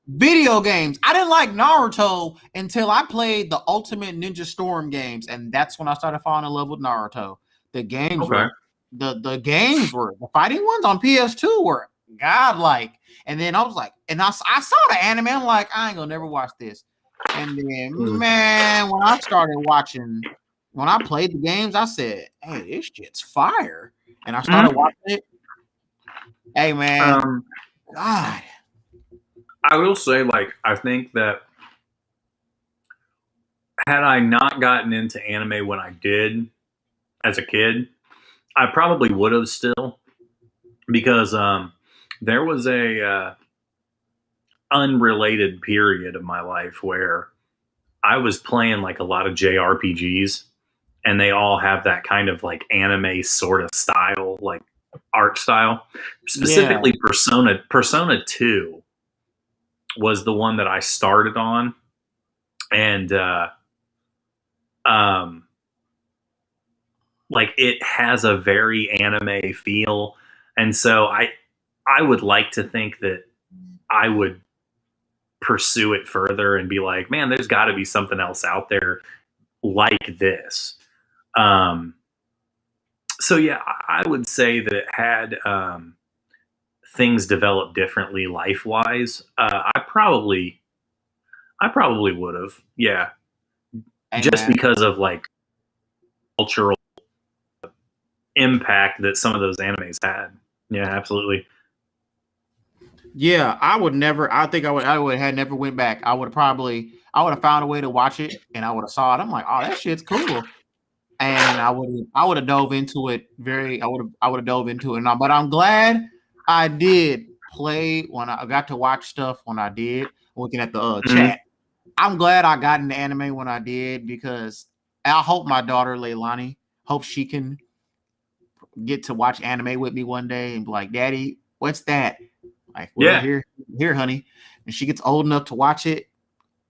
video games. I didn't like Naruto until I played the Ultimate Ninja Storm games, and that's when I started falling in love with Naruto. The games were the fighting ones on PS2 were godlike. And then I was like, and I saw the anime. I'm like, I ain't gonna never watch this. And then, man, when I played the games, I said, hey, this shit's fire. And I started watching it. Hey, man, God. I will say, like, I think that had I not gotten into anime when I did as a kid, I probably would have still, because there was a unrelated period of my life where I was playing like a lot of JRPGs, and they all have that kind of like anime sort of style, like art style. Yeah. Specifically, Persona 2 was the one that I started on, and um, like it has a very anime feel, and so I would like to think that I would pursue it further and be like, man, there's got to be something else out there like this. Um, so yeah, I would say that had things developed differently life wise, I probably would have, yeah, Hey, just man. because of like cultural impact that some of those animes had. Yeah, absolutely. Yeah, I would never. I think I would have never went back. I would have found a way to watch it, and I would have saw it. I'm like, oh, that shit's cool, and I would have dove into it. I would have dove into it. But I'm glad I did play when I got to watch stuff when I did. Looking at the Mhm. chat, I'm glad I got into anime when I did, because I hope my daughter Leilani, hope she can get to watch anime with me one day and be like, Daddy, what's that? Like, well, Yeah. here, honey. And she gets old enough to watch it,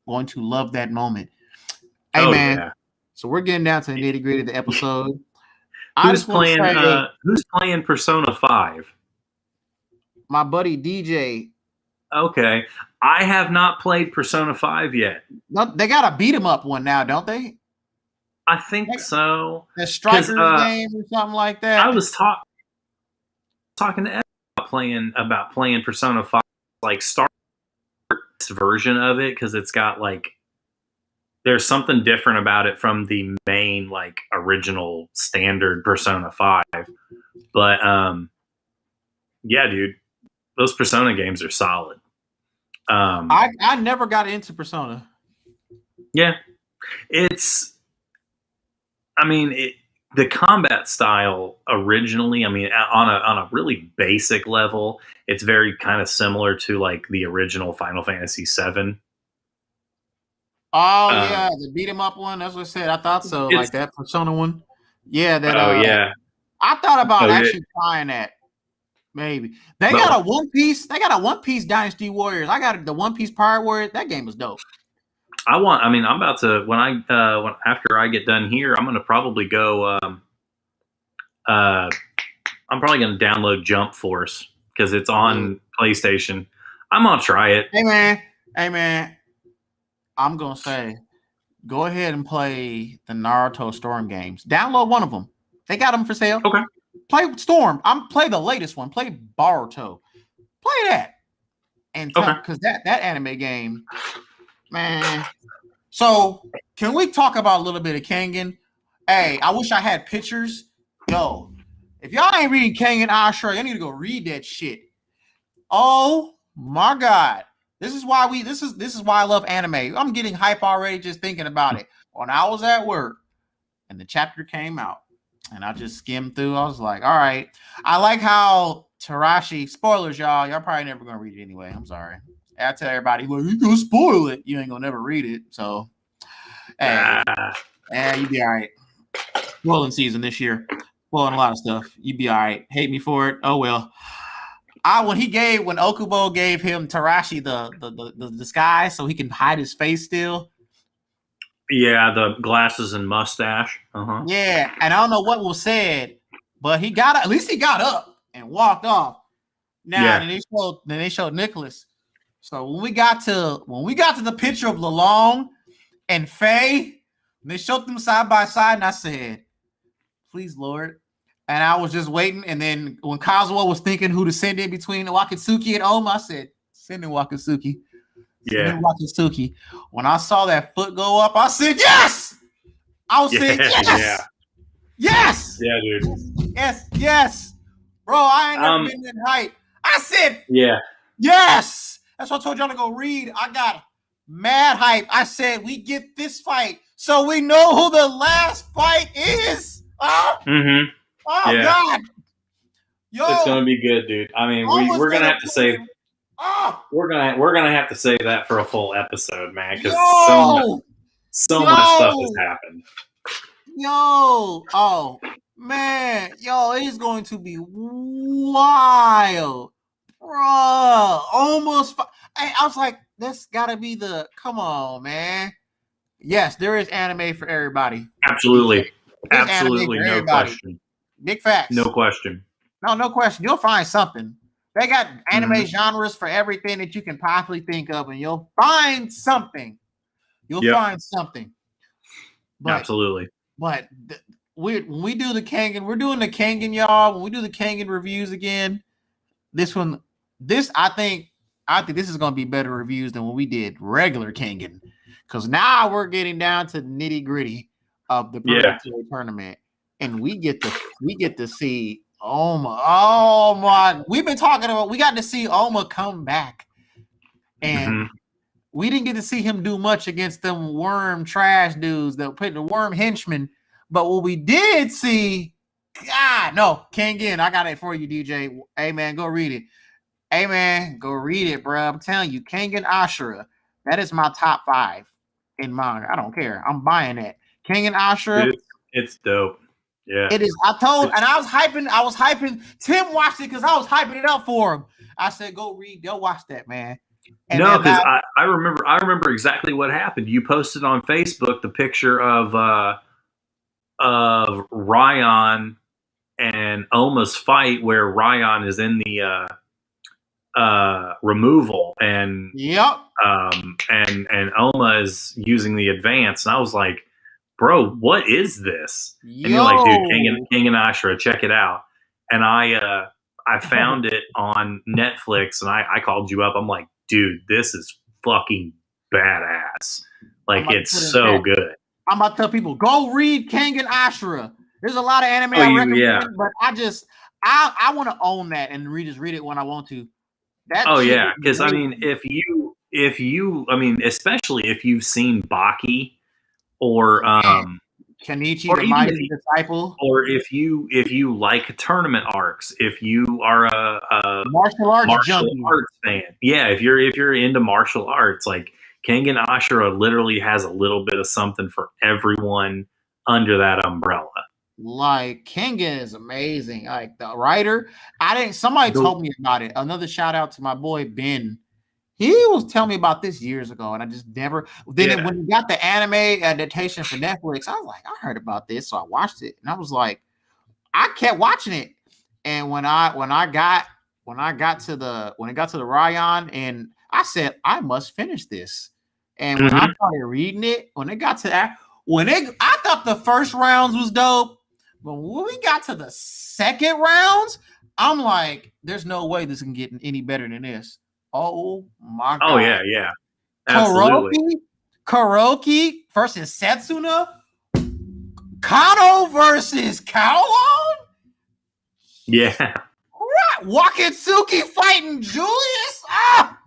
going to love that moment. Hey, Oh man. yeah. So we're getting down to the nitty gritty of the episode. I just want to say, Who's playing Persona 5? my buddy DJ, Okay. I have not played Persona 5 yet. they got a beat 'em up one now, don't they? I think so. That Because Strikers game or something like I that. was talking to Ed about playing Persona 5, like start version of it, because it's got like there's something different about it from the main like original standard Persona 5. But yeah, dude, those Persona games are solid. I never got into Persona. Yeah, it's I mean, the combat style originally, I mean, on a really basic level, it's very kind of similar to like the original Final Fantasy VII. Oh Um, yeah, the beat 'em up one. That's what I said. I thought so. it's Like that Persona one. Yeah, that oh yeah, I thought about oh yeah, actually trying that. Maybe they but got a One Piece. They got a One Piece Dynasty Warriors. I got the One Piece Pirate Warriors. That game was dope. I mean, I'm about to when after I get done here, I'm gonna probably go. Uh, I'm probably gonna download Jump Force because it's on PlayStation. I'm gonna try it. Hey man, I'm gonna say, go ahead and play the Naruto Storm games. Download one of them. They got them for sale. Okay. Play Storm. I'm play the latest one. Play Boruto. Play that. And Okay. because that anime game, man. So can we talk about a little bit of Kangen? Hey, I wish I had pictures. Yo, if y'all ain't reading Kangen Ashura, y'all need to go read that shit. Oh my god. This is why I love anime. I'm getting hype already just thinking about it. When I was at work and the chapter came out and I just skimmed through, I was like, all right. I like how Tarashi, spoilers, y'all probably never gonna read it anyway. I'm sorry. I tell everybody, well, you gonna spoil it. You ain't gonna never read it. So hey, you be all right. Spoiling season this year. Spoiling a lot of stuff. You be all right. Hate me for it. Oh well. When Okubo gave him Tarashi the disguise so he can hide his face still. Yeah, the glasses and mustache. Uh-huh. Yeah, and I don't know what was said, but at least he got up and walked off. Now Yeah. then they showed Nicholas. So when we got to the picture of Lalong and Faye, they showed them side by side, and I said, please, Lord. And I was just waiting. And then when Kazuo was thinking who to send in between Wakatsuki and Oma, I said, send in Wakatsuki. Send in Wakatsuki. When I saw that foot go up, I said, yes! I was saying, yes! Yeah. Yes! Yeah, dude. Yes! Bro, I ain't never been that hype. I said, yeah. Yes! That's what I told y'all to go read. I got mad hype. I said, we get this fight So we know who the last fight is. Oh, Yeah. God. Yo, It's gonna be good, dude. I mean, we're gonna have to save. We're gonna have to save that for a full episode, man, because so much stuff has happened. Oh man, it's going to be wild, bro. Almost. I was like, that's gotta be the. Come on, man. Yes, there is anime for everybody. Absolutely, no question. Big facts. No question. No question. You'll find something. They got anime genres for everything that you can possibly think of, and you'll find something. Find something. But, absolutely. But when we do the Kangen, we're doing the Kangen, y'all. When we do the Kangen reviews again, I think this is going to be better reviews than when we did regular Kangen, because now we're getting down to the nitty gritty of the Purgatory tournament, and we get to see. Oh my! We've been talking about. We got to see Oma come back, and we didn't get to see him do much against them worm trash dudes that put the worm henchmen. But what we did see, Kangen, I got it for you, DJ. Hey man, go read it. Hey man, go read it, bro. I'm telling you, Kangen Ashura. That is my top 5 in manga. I don't care. I'm buying that. Kangen Ashura. It's dope. Yeah, it is. I was hyping. Tim watched it because I was hyping it up for him. I said, "Go watch that, man." And no, because I remember exactly what happened. You posted on Facebook the picture of Ryan and Oma's fight, where Ryan is in the removal, and and Oma is using the advance, and I was like, bro, what is this? And you're like, dude, Kangen Ashura, check it out. And I found it on Netflix, and I called you up. I'm like, dude, this is fucking badass. Like, it's so good. I'm about to tell people, go read Kangen Ashura. There's a lot of anime I recommend, but I want to own that and read it when I want to. Because I mean, if you, especially if you've seen Baki, or Kenichi, or the Mighty Disciple, or if you like tournament arcs, if you are a martial arts fan, if you're into martial arts, like Kangen Ashura literally has a little bit of something for everyone under that umbrella. Like, Kangen is amazing. Like, the writer, somebody told me about it. Another shout out to my boy Ben. He was telling me about this years ago, and I just never. Then when he got the anime adaptation for Netflix, I was like, I heard about this, so I watched it, and I was like, I kept watching it. And when it got to the Ryan, and I said, I must finish this. And when I started reading it, when it got to that, I thought the first rounds was dope, but when we got to the second rounds, I'm like, there's no way this can get any better than this. Oh my god! Oh yeah. Absolutely. Kuroki versus Setsuna. Kano versus Kowlon. Yeah. Wakatsuki fighting Julius. Oh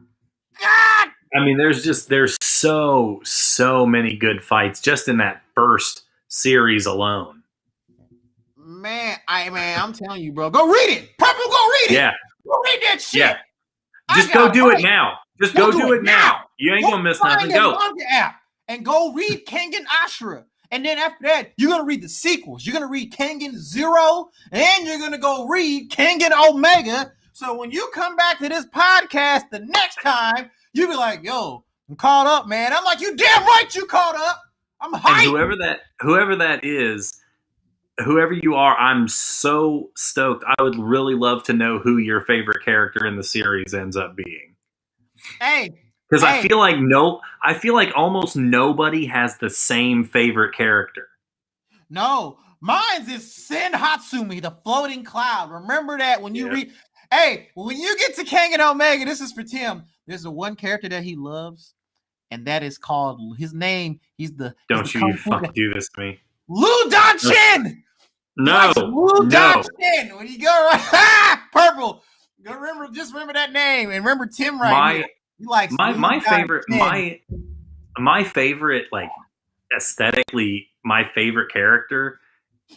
God! I mean, there's so many good fights just in that first series alone. I'm telling you, bro. Go read it. Purple, go read it. Yeah. Go read that shit. Yeah. Just go do it now. Just go do it now. You ain't gonna miss nothing. Go. App and go read Kangen Ashura. And then after that, you're gonna read the sequels. You're gonna read Kangen Zero, and you're gonna go read Kangen Omega. So when you come back to this podcast the next time, you'll be like, yo, I'm caught up, man. I'm like, you damn right you caught up. I'm hyped. And whoever that is, whoever you are, I'm so stoked. I would really love to know who your favorite character in the series ends up being. Because I feel like almost nobody has the same favorite character. No, mine's is Sen Hatsumi, the floating cloud. Remember that when you read. When you get to Kangen Omega, this is for Tim. There's the one character that he loves, and that is called his name. Don't you fucking do this to me. Lu Danchin! No. Lu Danchin! When you go Purple, remember that name, and remember Tim right here. He likes my favorite like aesthetically, my favorite character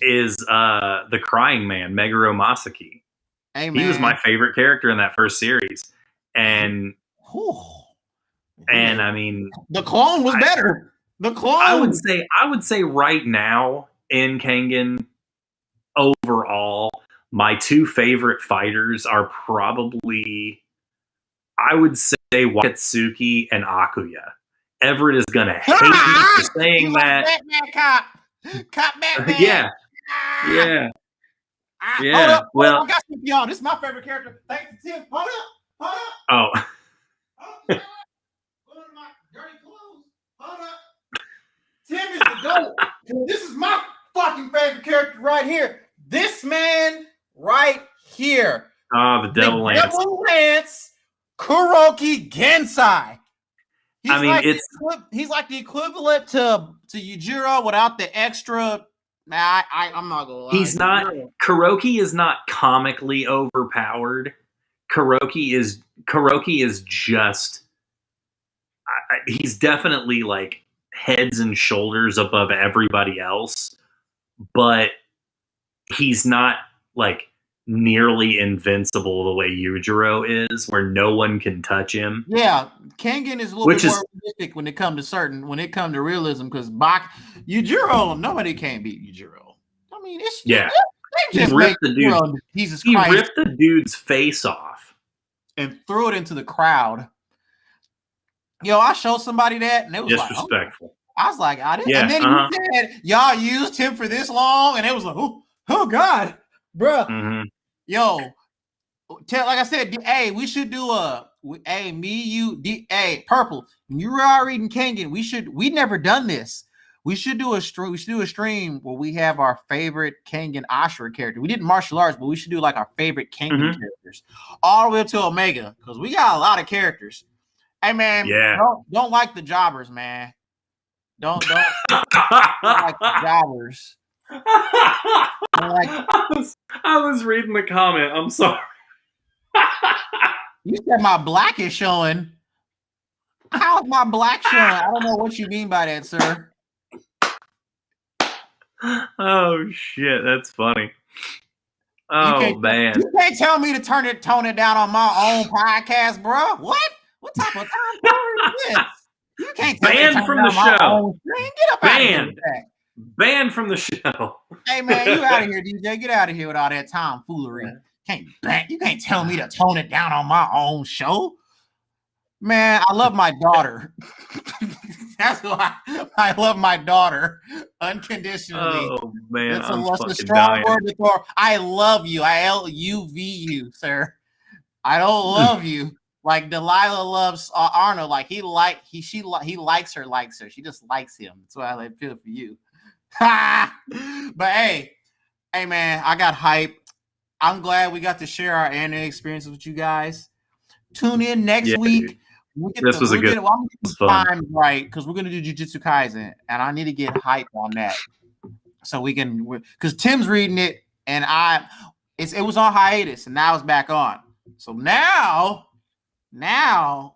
is the Crying Man, Meguro Masaki. Hey, He was man. my favorite character in that first series, and I mean, the clone was better. The clone. I would say right now in Kengan, overall, my two favorite fighters are probably, I would say, Wakatsuki and Akuya. Everett is gonna hate me for saying that. Batman cop Batman. Yeah. Hold up. Well, I got some for y'all. This is my favorite character. Thanks to Tim. Hold up. Oh. Hold on, my dirty clothes. Hold up. Tim is the GOAT. This is my fucking favorite character right here. This man right here. Oh, the Devil Lance. Devil Lance Kuroki Gensai. He's like the equivalent to Yujiro without the extra. I'm not gonna lie. He's not. Kuroki is not comically overpowered. Kuroki is just. He's definitely like heads and shoulders above everybody else, but he's not like nearly invincible the way Yujiro is, where no one can touch him. Yeah, Kengan is a little bit more realistic when it comes to realism, because Yujiro, nobody can beat Yujiro. I mean, it's he ripped the dude. Jesus Christ. He ripped the dude's face off and threw it into the crowd. Yo, I showed somebody that, and it was disrespectful. I was like, I didn't. Yeah, and then he said, y'all used him for this long, and it was like, oh God, bruh. Mm-hmm. Yo, like I said, hey, we should do Purple. When you were reading Kengan, we never done this. We should do a stream where we have our favorite Kengan Ashura character. We did martial arts, but we should do like our favorite Kengan characters all the way up to Omega, because we got a lot of characters. Hey man, don't like the jobbers, man. Don't like the jobbers. I was reading the comment. I'm sorry. You said my black is showing. How's my black showing? I don't know what you mean by that, sir. Oh shit, that's funny. Oh man, you can't tell me to tone it down on my own podcast, bro. What type of time is this? You can't tell banned me from the show. Get up out of here. Banned from the show. Hey man, you out of here, DJ. Get out of here with all that tomfoolery. You can't tell me to tone it down on my own show. Man, I love my daughter. That's why I love my daughter unconditionally. Oh man, it's a strong word for I love you. I LUV you, sir. I don't love you like Delilah loves Arnold. Like he likes her. She just likes him. That's why I feel for you. But hey man, I got hype. I'm glad we got to share our anime experiences with you guys. Tune in next week. This was a good time, right? Because we're gonna do Jujutsu Kaisen, and I need to get hype on that, so we can. Because Tim's reading it, and it was on hiatus, and now it's back on. So now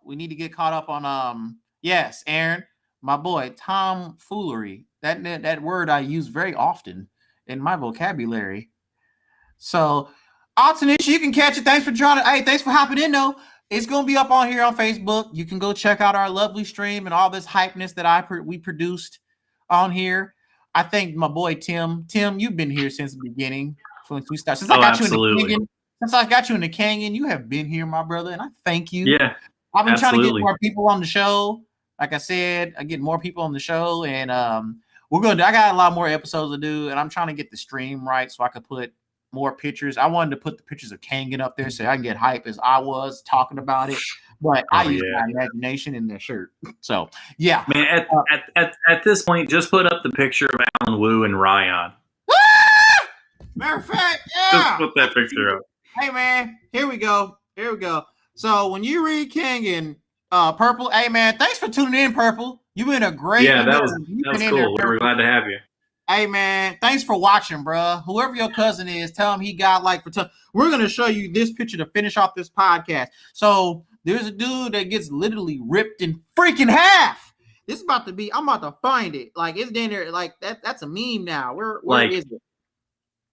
we need to get caught up on yes, Aaron, my boy, tomfoolery. That word I use very often in my vocabulary. So, Altanisha, you can catch it. Thanks for joining. Hey, thanks for hopping in though. It's going to be up on here on Facebook. You can go check out our lovely stream and all this hypeness that we produced on here. I think my boy Tim, you've been here since the beginning. Since we started. Since I got you in the Kengan, you have been here, my brother, and I thank you. Yeah, I've been trying to get more people on the show. Like I said, I get more people on the show, and I got a lot more episodes to do, and I'm trying to get the stream right so I could put more pictures. I wanted to put the pictures of Kengan up there so I can get hype as I was talking about it. But I use my imagination in their shirt. So yeah. Man, at this point, just put up the picture of Alan Wu and Ryan. Matter of fact, just put that picture up. Hey man, here we go. So when you read Kengan, Purple, hey man, thanks for tuning in, Purple. You've been a great that was cool. We're glad to have you. Hey man, thanks for watching, bro. Whoever your cousin is, tell him he got like we're gonna show you this picture to finish off this podcast. So there's a dude that gets literally ripped in freaking half. This is about to be. I'm about to find it. Like it's in there. Like that's a meme now. Where like is it?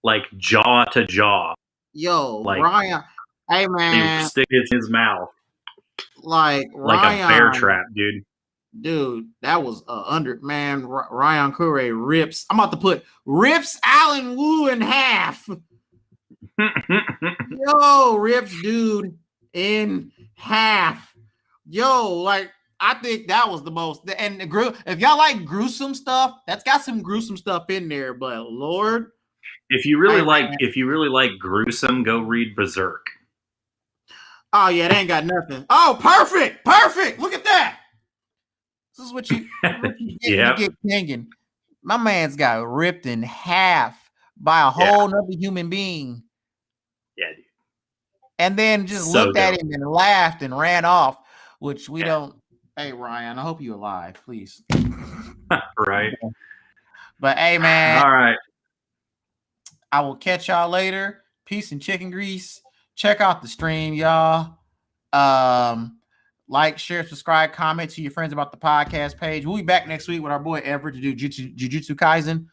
like jaw to jaw, Yo, like Ryan. Hey they man, stick it in his mouth like like a bear Ryan, trap, dude. dude, that was under man. Ryan Curry rips. I'm about to put rips Alan Wu in half. Yo, rips dude in half. Yo, like I think that was the most. And if y'all like gruesome stuff, that's got some gruesome stuff in there. But Lord, if you really like gruesome, go read Berserk. oh yeah, they ain't got nothing. Oh, perfect. Look at that. This is what you get when you get hanging. My man's got ripped in half by a whole nother human being. Yeah, dude. And then just looked at him and laughed and ran off, which we don't. Hey, Ryan, I hope you're alive, please. Right. But hey, man. All right. I will catch y'all later. Peace and chicken grease. Check out the stream, y'all. Like, share, subscribe, comment to your friends about the podcast page. We'll be back next week with our boy Everett to do Jujutsu Kaisen.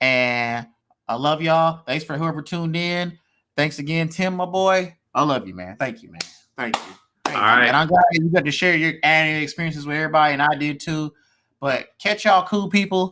And I love y'all. Thanks for whoever tuned in. Thanks again, Tim, my boy. I love you, man. Thank you, man. Thank you. All right. And I'm glad you got to share your anime experiences with everybody, and I did too. But catch y'all cool people